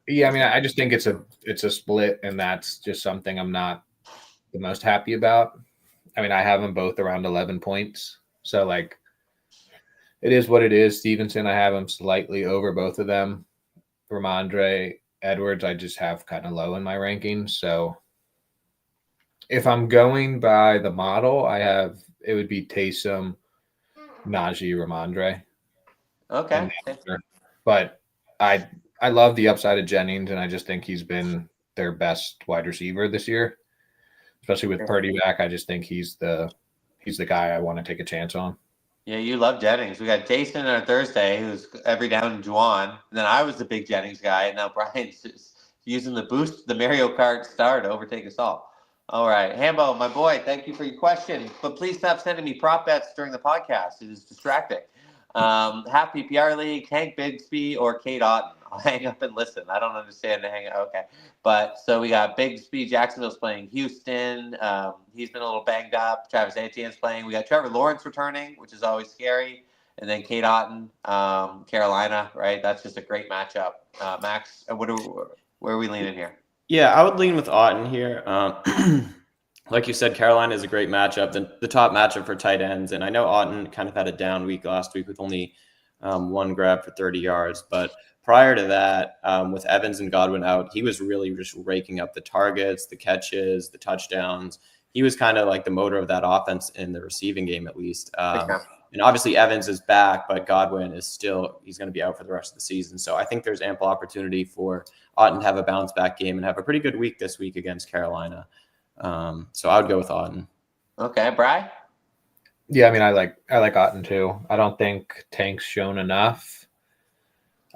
Yeah, I mean, I just think it's a split, and that's just something I'm not the most happy about. I mean, I have them both around 11 points. So, it is what it is. Stevenson, I have him slightly over both of them. Ramondre, Edwards, I just have kind of low in my rankings. So, if I'm going by the model, it would be Taysom, Najee, Ramondre. Okay. But I love the upside of Jennings, and I just think he's been their best wide receiver this year. Especially with Purdy back, I just think he's the guy I want to take a chance on. Yeah, you love Jennings. We got Jason on Thursday, who's every down in Juwan. And then I was the big Jennings guy, and now Brian's just using the Mario Kart star to overtake us all. All right, Hambo, my boy, thank you for your question. But please stop sending me prop bets during the podcast. It is distracting. Half PPR League, Hank Bigsby, or Kate Otten. I'll hang up and listen. I don't understand the hang up. Okay. But so we got Bigsby. Jacksonville's playing Houston. He's been a little banged up. Travis Etienne's playing. We got Trevor Lawrence returning, which is always scary. And then Kate Otten, Carolina, right? That's just a great matchup. Max, where are we leaning here? Yeah, I would lean with Otton here. Like you said, Carolina is a great matchup, the top matchup for tight ends. And I know Otton kind of had a down week last week with only one grab for 30 yards. But prior to that, with Evans and Godwin out, he was really just raking up the targets, the catches, the touchdowns. He was kind of like the motor of that offense in the receiving game, at least. And obviously Evans is back, but Godwin is still, he's going to be out for the rest of the season. So I think there's ample opportunity for Otton to have a bounce back game and have a pretty good week this week against Carolina. So I would go with Otton. Okay, Bry? Yeah, I mean, I like Otton too. I don't think Tank's shown enough.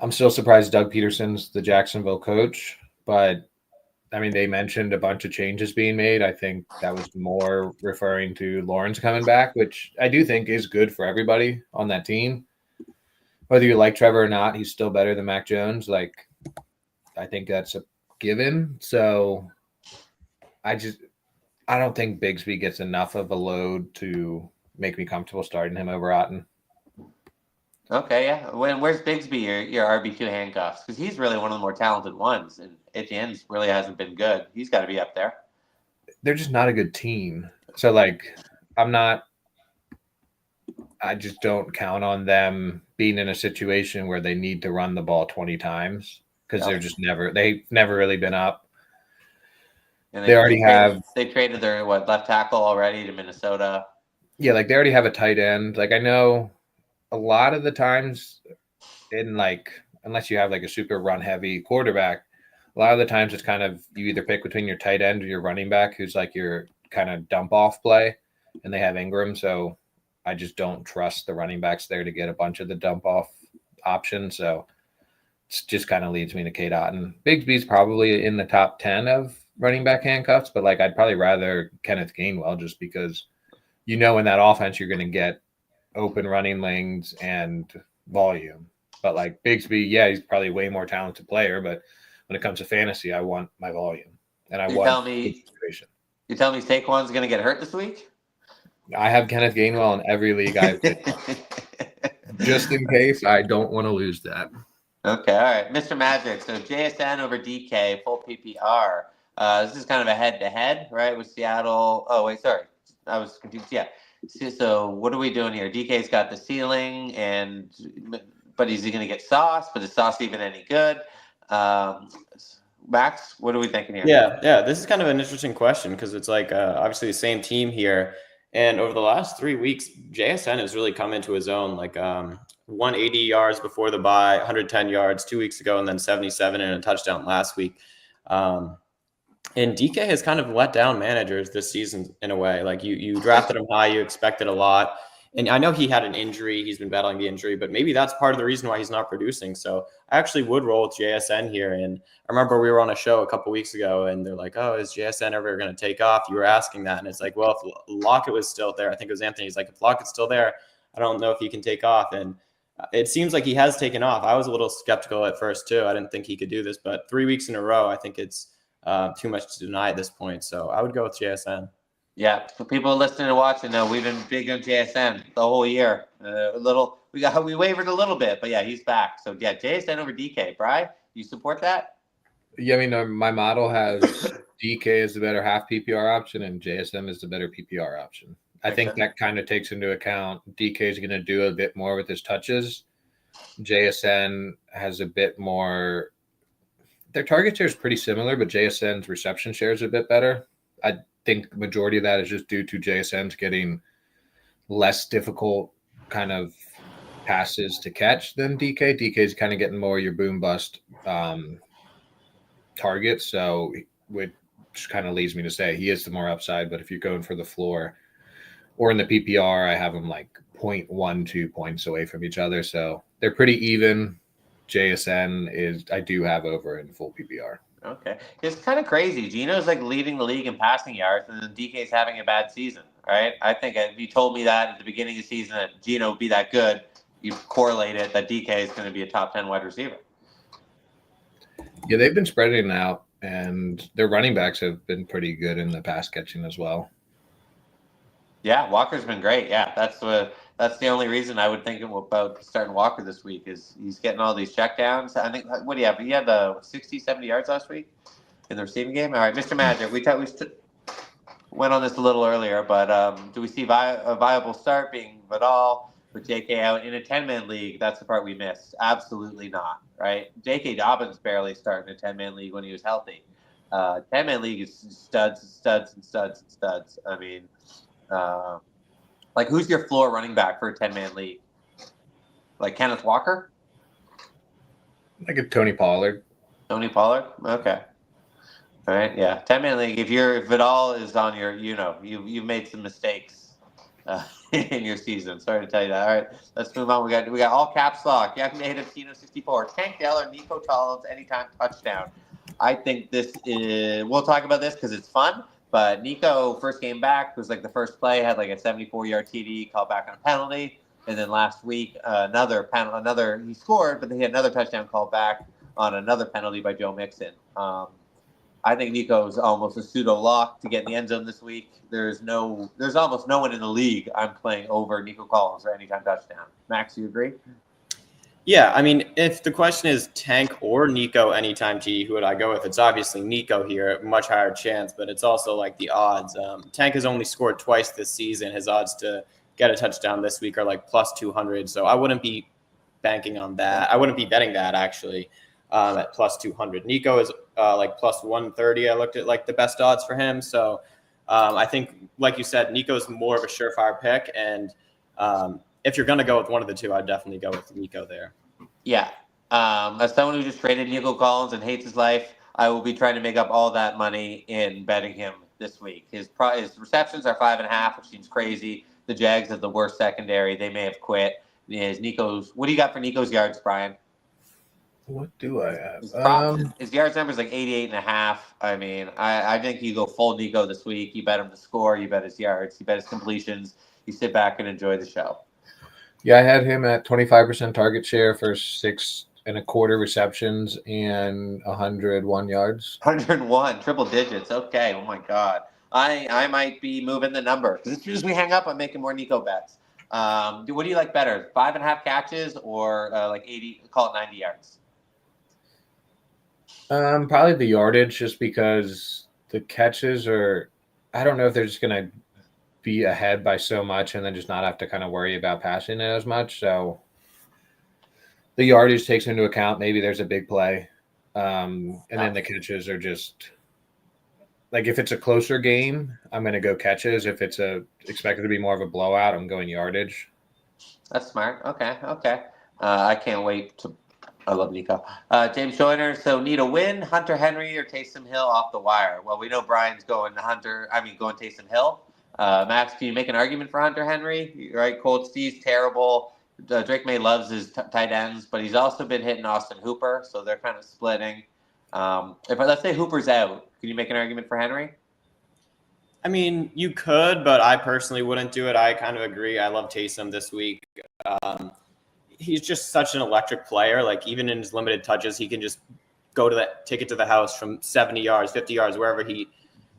I'm still surprised Doug Peterson's the Jacksonville coach, but I mean, they mentioned a bunch of changes being made. I think that was more referring to Lawrence coming back, which I do think is good for everybody on that team. Whether you like Trevor or not, he's still better than Mac Jones. Like, I think that's a given. So I don't think Bigsby gets enough of a load to make me comfortable starting him over Otton. Okay, yeah. Where's Bigsby, your RB2 handcuffs? Because he's really one of the more talented ones, and Etienne's really hasn't been good. He's got to be up there. They're just not a good team. So, I just don't count on them being in a situation where they need to run the ball 20 times because they've never really been up. And they traded their left tackle already to Minnesota. Yeah, like they already have a tight end. Like I know a lot of the times unless you have like a super run heavy quarterback, a lot of the times it's kind of you either pick between your tight end or your running back who's like your kind of dump off play, and they have Ingram. So I just don't trust the running backs there to get a bunch of the dump off options. So it just kind of leads me to Kate Otton. Bigsby's probably in the top 10 of running back handcuffs, but like I'd probably rather Kenneth Gainwell just because in that offense you're going to get open running lanes and volume. But like Bigsby, yeah, he's probably a way more talented player, but when it comes to fantasy, I want my volume and You're telling me Saquon's going to get hurt this week? I have Kenneth Gainwell in every league I've just in case I don't want to lose that. Okay, all right. Mr. Magic, so JSN over DK, full PPR. This is kind of a head-to-head, right, with Seattle. Oh, wait, sorry. I was confused. Yeah. So what are we doing here? DK's got the ceiling, but is he going to get sauce? But is sauce even any good? Max, what are we thinking here? Yeah. This is kind of an interesting question because it's like obviously the same team here. And over the last 3 weeks, JSN has really come into his own. Like 180 yards before the bye, 110 yards 2 weeks ago, and then 77 and a touchdown last week. And DK has kind of let down managers this season in a way. Like you drafted him high, you expected a lot. And I know he had an injury. He's been battling the injury, but maybe that's part of the reason why he's not producing. So I actually would roll with JSN here. And I remember we were on a show a couple weeks ago and they're like, oh, is JSN ever going to take off? You were asking that. And it's like, well, if Lockett was still there, I think it was Anthony. He's like, if Lockett's still there, I don't know if he can take off. And it seems like he has taken off. I was a little skeptical at first too. I didn't think he could do this, but 3 weeks in a row, I think it's too much to deny at this point. So I would go with JSN. Yeah, for people listening and watching, we've been big on JSN the whole year. We wavered a little bit, but yeah, he's back. So yeah, JSN over DK. Bri, you support that? Yeah, I mean, my model has DK as the better half PPR option and JSN is the better PPR option. I think that kind of takes into account DK is going to do a bit more with his touches. JSN has a bit more. Their target share is pretty similar, but JSN's reception share is a bit better. I think the majority of that is just due to JSN's getting less difficult kind of passes to catch than DK. DK's kind of getting more your boom bust targets. So which kind of leads me to say he is the more upside, but if you're going for the floor or in the PPR, I have them like 0.12 points away from each other. So they're pretty even. JSN I do have over in full PPR. Okay. It's kind of crazy. Gino's like leading the league in passing yards, and then DK's having a bad season, right? I think if you told me that at the beginning of the season that Gino would be that good, you correlate it that DK is going to be a top 10 wide receiver. Yeah, they've been spreading out, and their running backs have been pretty good in the pass catching as well. Yeah, Walker's been great. Yeah, that's the only reason I would think about starting Walker this week is he's getting all these checkdowns. I think, what do you have? He had 60, 70 yards last week? in the receiving game. All right, Mr. Magic, we went on this a little earlier, but do we see a viable start being Vidal with JK out in a 10-man league? That's the part we missed. Absolutely not, right? JK Dobbins barely started in a 10-man league when he was healthy. 10-man league is studs, studs, and studs, and studs. I mean, like, who's your floor running back for a 10-man league? Like Kenneth Walker? Like a Tony Pollard. Tony Pollard? Okay. All right, yeah. 10-man league, if Vidal is on your, you've made some mistakes in your season. Sorry to tell you that. All right, let's move on. We got all caps lock. Yak Native, Tino 64. Tank Dell or Nico Collins, anytime touchdown. I think this is, we'll talk about this because it's fun, but Nico, first game back, was like the first play, had like a 74-yard TD, called back on a penalty. And then last week, he scored, but then he had another touchdown called back on another penalty by Joe Mixon. I think Nico's almost a pseudo lock to get in the end zone this week. There's almost no one in the league I'm playing over Nico Collins for anytime touchdown. Max, you agree? Yeah, I mean, if the question is Tank or Nico anytime TD, who would I go with? It's obviously Nico here, much higher chance, but it's also like the odds. Tank has only scored twice this season. His odds to get a touchdown this week are like plus 200, so I wouldn't be banking on that. I wouldn't be betting that, actually, at plus 200. Nico is like plus 130. I looked at like the best odds for him, so I think, like you said, Nico's more of a surefire pick, and if you're going to go with one of the two, I'd definitely go with Nico there. Yeah. As someone who just traded Nico Collins and hates his life, I will be trying to make up all that money in betting him this week. His receptions are 5.5, which seems crazy. The Jags have the worst secondary. They may have quit. What do you got for Nico's yards, Brian? What do I have? His yards number is like 88.5. I mean, I think you go full Nico this week. You bet him to score. You bet his yards. You bet his completions. You sit back and enjoy the show. Yeah, I had him at 25% target share for 6.25 receptions and 101 yards. 101, triple digits. Okay. Oh my God. I might be moving the number because as soon as we hang up, I'm making more Nico bets. What do you like better, 5.5 catches or like 80? Call it 90 yards. Probably the yardage, just because the catches are. I don't know if they're just gonna be ahead by so much and then just not have to kind of worry about passing it as much. So the yardage takes into account maybe there's a big play, and then the catches are just. Like, if it's a closer game, I'm going to go catches. If it's expected to be more of a blowout, I'm going yardage. That's smart. Okay. I can't wait to. I love Nico. James Joyner. So need a win, Hunter Henry or Taysom Hill off the wire. Well, we know Brian's going Taysom Hill. Max, can you make an argument for Hunter Henry? Right, Colt Steve's terrible. Drake May loves his tight ends, but he's also been hitting Austin Hooper, so they're kind of splitting. Let's say Hooper's out, can you make an argument for Henry? I mean, you could, but I personally wouldn't do it. I kind of agree. I love Taysom this week. He's just such an electric player. Like, even in his limited touches, he can just take it to the house from 70 yards, 50 yards, wherever he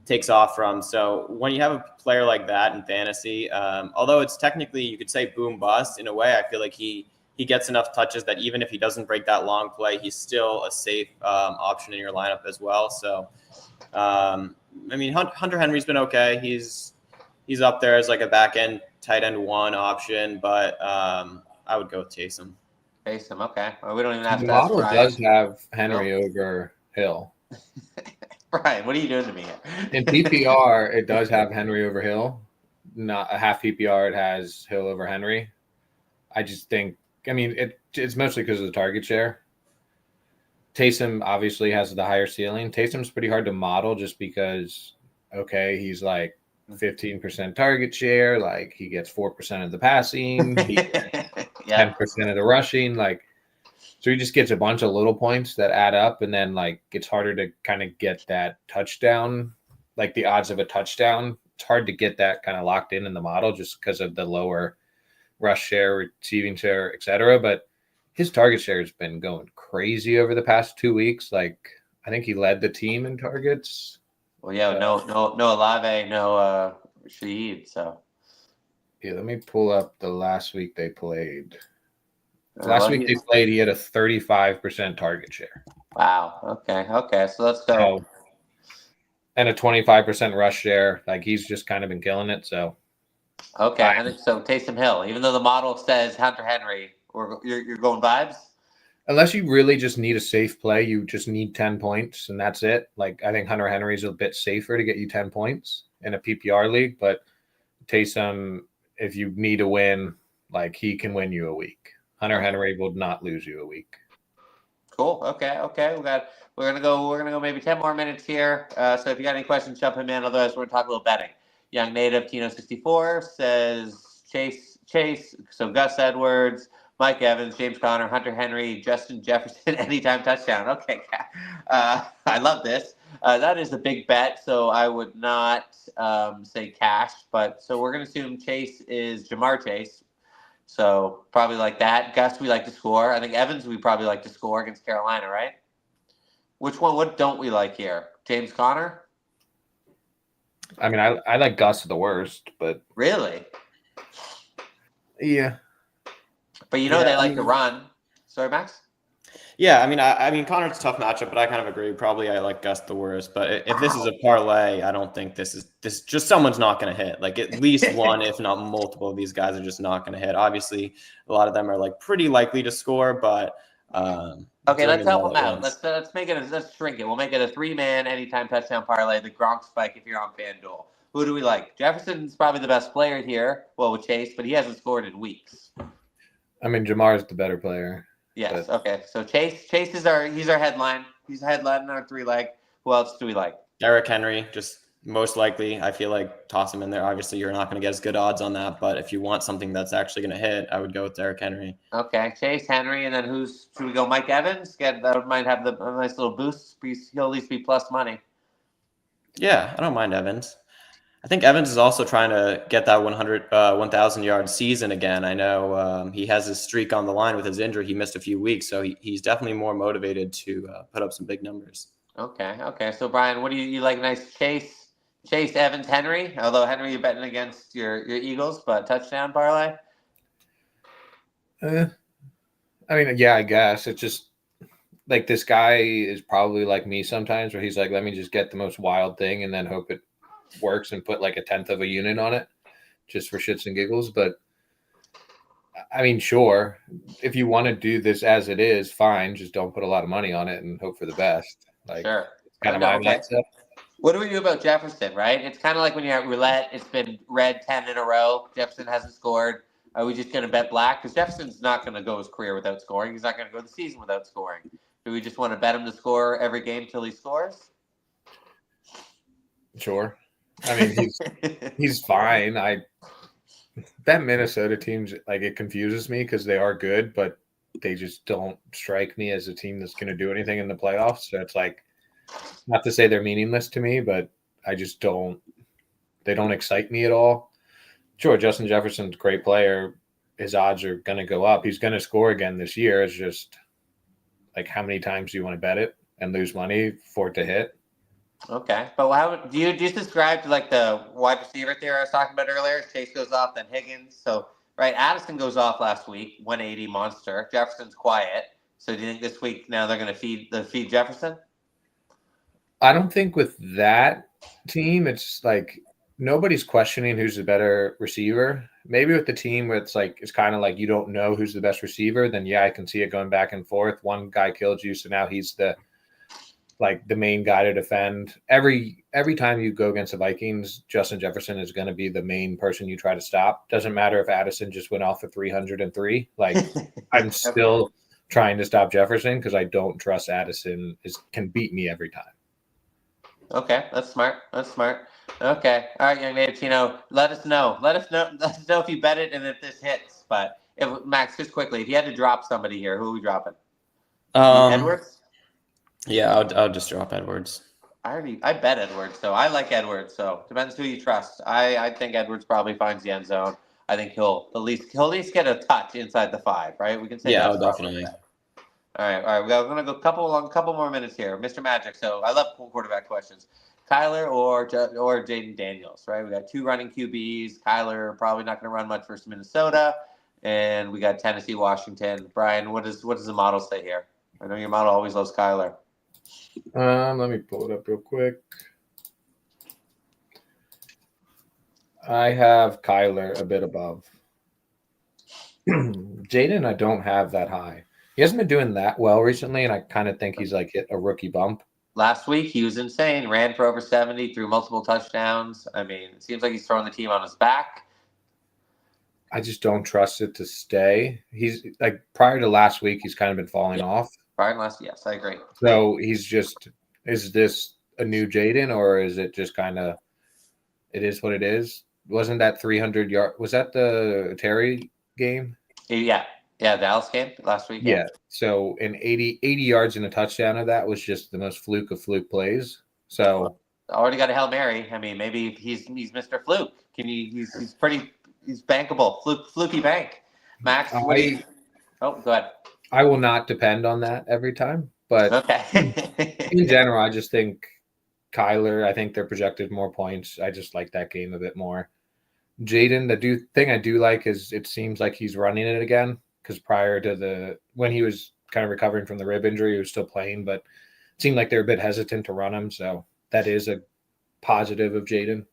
takes off from. So when you have a player like that in fantasy, although it's technically, you could say boom bust in a way, I feel like he gets enough touches that even if he doesn't break that long play, he's still a safe option in your lineup as well. So, I mean, Hunter Henry's been okay. He's up there as like a back end tight end one option, but I would go with Taysom. Taysom, okay. Well, we don't even have the to. The model does have Henry over Hill. Brian, what are you doing to me here? In PPR, it does have Henry over Hill. Not a half PPR, it has Hill over Henry. I just think, I mean, it's mostly because of the target share. Taysom obviously has the higher ceiling. Taysom's pretty hard to model just because, okay, he's like 15% target share. Like, he gets 4% of the passing, 10% of the rushing. Like, so he just gets a bunch of little points that add up, and then like it's harder to kind of get that touchdown, like the odds of a touchdown. It's hard to get that kind of locked in the model just because of the lower rush share, receiving share, etc. But his target share has been going crazy over the past 2 weeks. Like, I think he led the team in targets. Well, yeah, no Olave, no Shaheed. So yeah, let me pull up the last week they played. Last week they played, he had a 35% target share. Wow. Okay. So let's go. and a 25% rush share. Like, he's just kind of been killing it. So Okay, I think so. Taysom Hill, even though the model says Hunter Henry, or you're going vibes. unless you really just need a safe play, you just need 10 points and that's it. Like, I think Hunter Henry's a bit safer to get you 10 points in a PPR league, but Taysom, if you need a win, like, he can win you a week. Hunter Henry will not lose you a week. Cool. Okay. We're gonna go maybe 10 more minutes here. So if you got any questions, jump them in. Otherwise, we're gonna talk a little betting. Young Native Tino64 says Chase. So Gus Edwards, Mike Evans, James Conner, Hunter Henry, Justin Jefferson, anytime touchdown. Okay. I love this. That is a big bet. So I would not say cash, but so we're gonna assume Chase is Jamar Chase. So probably like that. Gus, we like to score. I think Evans, we probably like to score against Carolina, right? Which one? What don't we like here? James Conner? I mean, I like Gus the worst, but Really? yeah. But they like to run. Sorry, Max? Yeah, I mean, Connor's a tough matchup, but I kind of agree. Probably I like Gus the worst. But if this is a parlay, I don't think this just someone's not going to hit. Like, at least one, if not multiple of these guys are just not going to hit. Obviously, a lot of them are like pretty likely to score, but okay, let's help them out. Let's make it. Let's shrink it. We'll make it a 3-man anytime touchdown parlay. The Gronk spike if you're on FanDuel. Who do we like? Jefferson's probably the best player here. Well, with Chase, but he hasn't scored in weeks. I mean, Jamar's the better player. Yes. But... Okay. So Chase is our headline. He's a headline in our 3-leg. Who else do we like? Derrick Henry, just most likely. I feel like toss him in there. Obviously, you're not going to get as good odds on that, but if you want something that's actually going to hit, I would go with Derrick Henry. Okay, Chase, Henry, and then should we go? Mike Evans? That might have a nice little boost. He'll at least be plus money. Yeah, I don't mind Evans. I think Evans is also trying to get that 1,000-yard season again. I know he has his streak on the line with his injury. He missed a few weeks, so he's definitely more motivated to put up some big numbers. Okay. So, Brian, what do you like? Nice Chase, Evans, Henry. Although Henry, you're betting against your Eagles, but touchdown parlay. I mean, yeah, I guess it's just like this guy is probably like me sometimes, where he's like, let me just get the most wild thing and then hope it works and put like a 1/10 of a unit on it just for shits and giggles. But I mean, sure, if you want to do this as it is, fine. Just don't put a lot of money on it and hope for the best. Like, sure. It's kind of my mindset. What do we do about Jefferson, right? It's kind of like when you're at roulette. It's been red 10 in a row. Jefferson hasn't scored. Are we just going to bet black? Because Jefferson's not going to go his career without scoring. He's not going to go the season without scoring. Do we just want to bet him to score every game till he scores? Sure. I mean, he's fine. That Minnesota team's like, it confuses me because they are good, but they just don't strike me as a team that's going to do anything in the playoffs. So it's like, not to say they're meaningless to me, but I just don't. They don't excite me at all. Sure, Justin Jefferson's a great player. His odds are going to go up. He's going to score again this year. It's just like, how many times do you want to bet it and lose money for it to hit? Okay, but how do you subscribe to like the wide receiver theory I was talking about earlier? Chase goes off, then Higgins. So right, Addison goes off last week, 180 monster. Jefferson's quiet. So do you think this week now they're going to feed Jefferson? I don't think with that team, it's like nobody's questioning who's the better receiver. Maybe with the team where it's kind of like you don't know who's the best receiver, then yeah, I can see it going back and forth. One guy killed you, so now he's the main guy to defend. Every time you go against the Vikings, Justin Jefferson is going to be the main person you try to stop. Doesn't matter if Addison just went off for 303. Like, I'm still trying to stop Jefferson because I don't trust Addison can beat me every time. Okay, that's smart. Okay, all right, young native Tino, let us know if you bet it and if this hits. But Max, just quickly, if you had to drop somebody here, who are we dropping? Edwards. Yeah, I'll just drop Edwards. I bet Edwards, so I like Edwards. So depends who you trust. I think Edwards probably finds the end zone. I think he'll at least get a touch inside the 5, right? We can say yeah, definitely. All right. We're gonna go a couple more minutes here, Mr. Magic. So I love quarterback questions. Kyler or Jaden Daniels, right? We got 2 running QBs. Kyler probably not going to run much versus Minnesota, and we got Tennessee, Washington. Brian, what does the model say here? I know your model always loves Kyler. Let me pull it up real quick. I have Kyler a bit above. Jaden, I don't have that high. He hasn't been doing that well recently, and I kind of think he's like hit a rookie bump. Last week he was insane. Ran for over 70, threw multiple touchdowns. I mean, it seems like he's throwing the team on his back. I just don't trust it to stay. He's like prior to last week, he's kind of been falling off. Brian last, yes, I agree. So he's just, is this a new Jaden or is it just kind of, it is what it is? Wasn't that 300 yard? Was that the Terry game? Yeah, Dallas game last week. Yeah. So in 80 yards and a touchdown of that was just the most fluke of fluke plays. So already got a Hail Mary. I mean, maybe he's Mr. Fluke. He's bankable. Fluky bank. Max, what do you? Oh, go ahead. I will not depend on that every time, but okay. in general, I just think Kyler, I think they're projected more points. I just like that game a bit more. Jaden, the thing I do like is it seems like he's running it again, because prior to when he was kind of recovering from the rib injury, he was still playing, but it seemed like they're a bit hesitant to run him. So that is a positive of Jaden.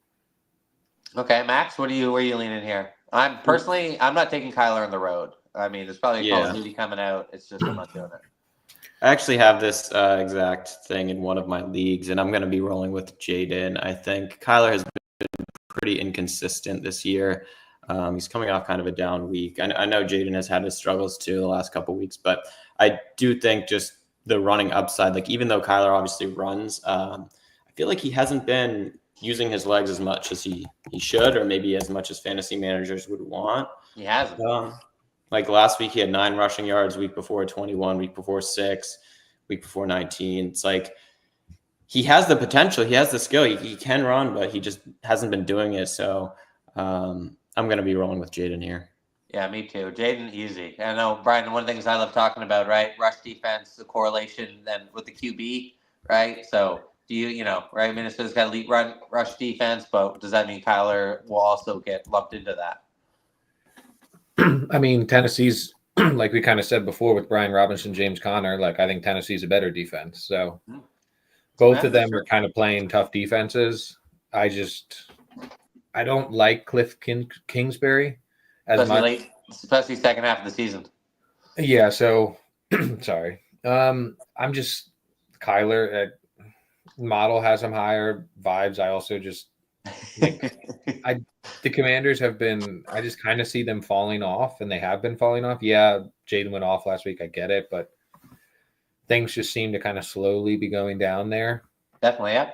Okay, Max, where are you leaning here? I'm not taking Kyler on the road. I mean, there's probably a Call of Duty coming out. It's just I'm not doing it. I actually have this exact thing in one of my leagues, and I'm going to be rolling with Jaden. I think Kyler has been pretty inconsistent this year. He's coming off kind of a down week. I know Jaden has had his struggles too the last couple of weeks, but I do think just the running upside, like even though Kyler obviously runs, I feel like he hasn't been using his legs as much as he should, or maybe as much as fantasy managers would want. He hasn't. Like last week, he had 9 rushing yards, week before 21, week before 6, week before 19. It's like he has the potential, he has the skill, he can run, but he just hasn't been doing it. So I'm going to be rolling with Jaden here. Yeah, me too. Jaden, easy. I know, Brian, one of the things I love talking about, right? Rush defense, the correlation then with the QB, right? So do you right? Minnesota's got elite rush defense, but does that mean Kyler will also get lumped into that? I mean, Tennessee's, like we kind of said before with Brian Robinson, James Conner, like I think Tennessee's a better defense. So both of them are kind of playing tough defenses. I don't like Cliff Kingsbury as much. Especially second half of the season. Yeah, so sorry. I'm just Kyler model has him higher vibes. I also just think the Commanders have been, I just kind of see them falling off, and they have been falling off. Yeah, Jaden went off last week. I get it, but things just seem to kind of slowly be going down there. Definitely, yeah.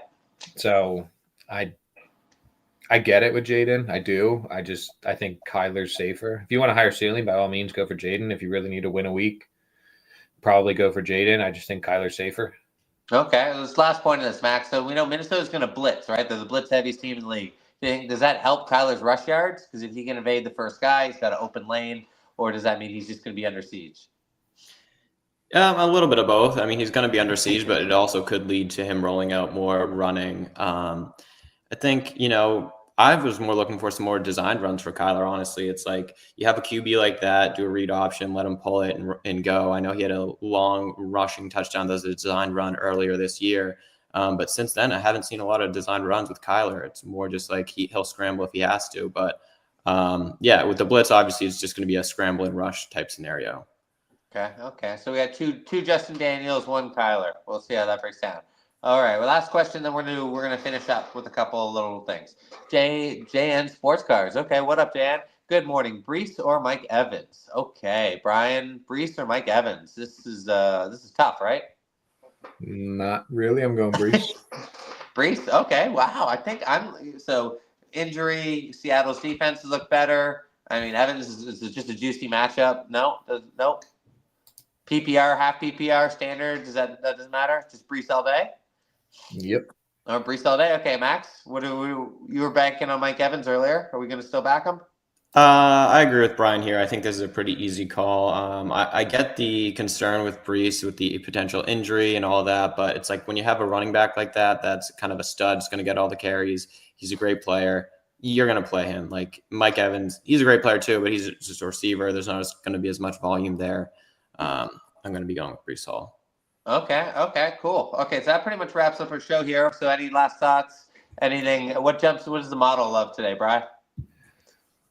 So I get it with Jaden. I do. I think Kyler's safer. If you want a higher ceiling, by all means, go for Jaden. If you really need to win a week, probably go for Jaden. I just think Kyler's safer. Okay, this last point of this, Max. So we know Minnesota's going to blitz, right? They're the blitz-heaviest team in the league. Does that help Kyler's rush yards? Because if he can evade the first guy, he's got an open lane, or does that mean he's just going to be under siege? A little bit of both. I mean, he's going to be under siege, but it also could lead to him rolling out more running. I think, I was more looking for some more designed runs for Kyler, honestly. It's like you have a QB like that, do a read option, let him pull it and go. I know he had a long rushing touchdown that was a designed run earlier this year. But since then, I haven't seen a lot of designed runs with Kyler. It's more just like he'll scramble if he has to. But with the blitz, obviously, it's just going to be a scramble and rush type scenario. Okay. So we got two Justin Daniels, one Kyler. We'll see how that breaks down. All right. Well, last question. Then we're gonna finish up with a couple of little things. JN Sports Cars. Okay. What up, Jan? Good morning. Brees or Mike Evans? Okay, Brian. Brees or Mike Evans? This is tough, right? Not really. I'm going Brees. Brees. Okay. Wow. I think injury. Seattle's defenses look better. I mean, Evans is just a juicy matchup. Nope. PPR, half PPR, standard. That doesn't matter? Just Brees all day? Yep. Brees all day? Okay, Max. You were banking on Mike Evans earlier. Are we going to still back him? I agree with Brian here. I think this is a pretty easy call. I get the concern with Brees with the potential injury and all that, but it's like when you have a running back like that, that's kind of a stud. He's going to get all the carries. He's a great player. You're going to play him. Like Mike Evans, he's a great player too, but he's just a receiver. There's not going to be as much volume there. I'm going to be going with Brees Hall. Okay, cool. Okay, so that pretty much wraps up our show here. So any last thoughts? Anything? What is the model of today, Brian?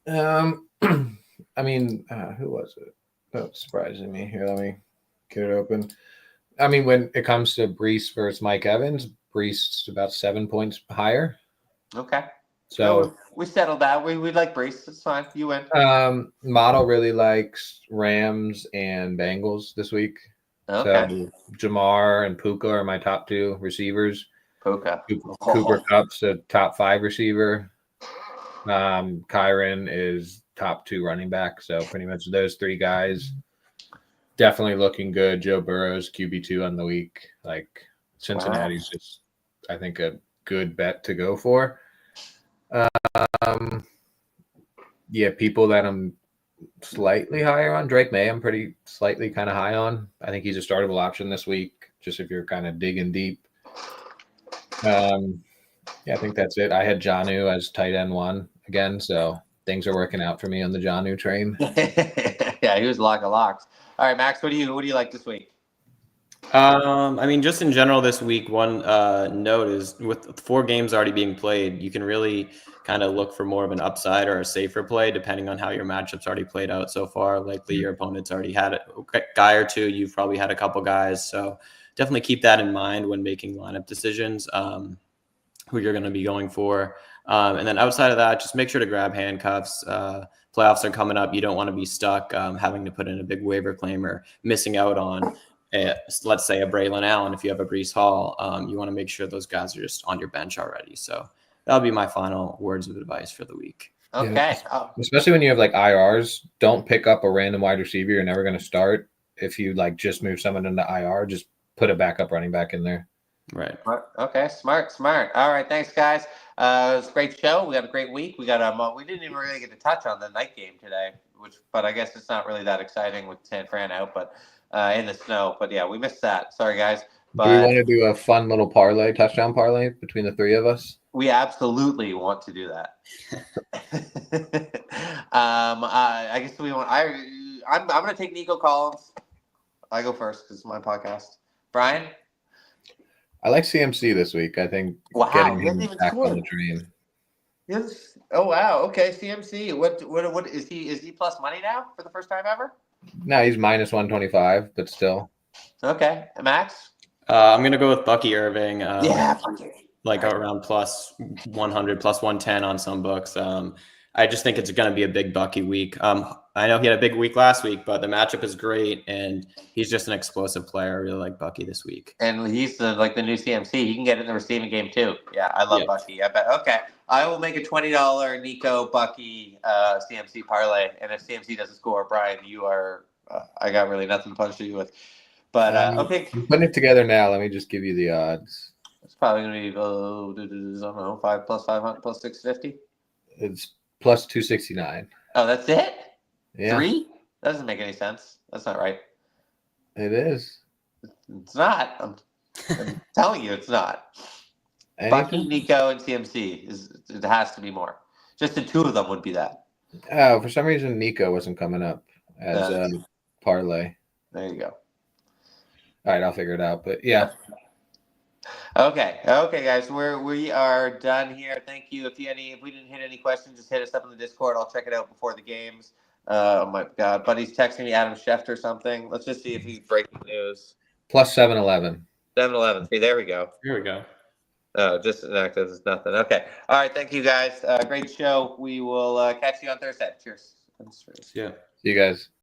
I mean, who was it? That was surprising me. Here, let me get it open. I mean, when it comes to Brees versus Mike Evans, Brees about 7 points higher. Okay. So No, we settled that. We like Brees. It's fine. You win. Model really likes Rams and Bengals this week. Okay. So Jamar and Puka are my top 2 receivers. Puka. Cooper Kupp's a top 5 receiver. Kyron is top 2 running back. So pretty much those 3 guys definitely looking good. Joe Burrow's QB2 on the week. Like Cincinnati's just, I think, a good bet to go for. Yeah, people that I'm slightly higher on. Drake May, I'm pretty slightly kind of high on. I think he's a startable option this week, just if you're kind of digging deep. Yeah, I think that's it. I had Jonnu as tight end 1 again, so things are working out for me on the Jonnu train. Yeah, he was lock of locks. All right, Max, what do you like this week? I mean, just in general this week, one note is with 4 games already being played, you can really kind of look for more of an upside or a safer play depending on how your matchups already played out so far. Likely your opponent's already had a guy or 2. You've probably had a couple guys. So definitely keep that in mind when making lineup decisions, who you're going to be going for. And then outside of that, just make sure to grab handcuffs. Playoffs are coming up. You don't want to be stuck having to put in a big waiver claim or missing out on let's say a Braylon Allen. If you have a Brees Hall, you want to make sure those guys are just on your bench already. So that'll be my final words of advice for the week. Okay. Yeah. Especially when you have like IRs, don't pick up a random wide receiver you're never going to start. If you like just move someone into IR, just put a backup running back in there. Right. Okay. Smart. All right. Thanks, guys. It was a great show. We got a great week. We got we didn't even really get to touch on the night game today, but I guess it's not really that exciting with San Fran out, but in the snow. But yeah, we missed that. Sorry, guys. But do we want to do a fun little touchdown parlay between the 3 of us? We absolutely want to do that. I guess we want. I'm going to take Nico Collins. I go first because it's my podcast. Brian. I like CMC this week. I think getting him back on the train. Yes. Oh wow. Okay. CMC. What is he? Is he plus money now for the first time ever? No, he's minus 125, but still. Okay. Max. I'm gonna go with Bucky Irving. Yeah. Like around plus 100, plus 110 on some books. I just think it's going to be a big Bucky week. I know he had a big week last week, but the matchup is great, and he's just an explosive player. I really like Bucky this week. And he's the new CMC. He can get in the receiving game too. Yeah, I love Bucky. I bet. Okay, I will make a $20 Nico Bucky CMC parlay, and if CMC doesn't score, Brian, you are. I got really nothing to punch you with. But okay, I'm putting it together now. Let me just give you the odds. It's probably going to be I don't know, 5 plus 500 plus 650. It's plus 269. Oh, that's it? Yeah. 3? That doesn't make any sense. That's not right. It is. It's not. I'm telling you, it's not. Bucky, Nico, and CMC it has to be more. Just the 2 of them would be that. Oh, for some reason Nico wasn't coming up as a parlay. There you go. All right, I'll figure it out. But yeah. Okay, guys, we are done here. Thank you. If we didn't hit any questions, just hit us up in the Discord. I'll check it out before the games. Oh my God, buddy's texting me Adam Schefter or something. Let's just see if he's breaking news. Plus 711. 711. See, there we go. Here we go. Oh, just inactive is nothing. Okay. All right. Thank you, guys. Great show. We will catch you on Thursday. Cheers. Yeah. See you guys.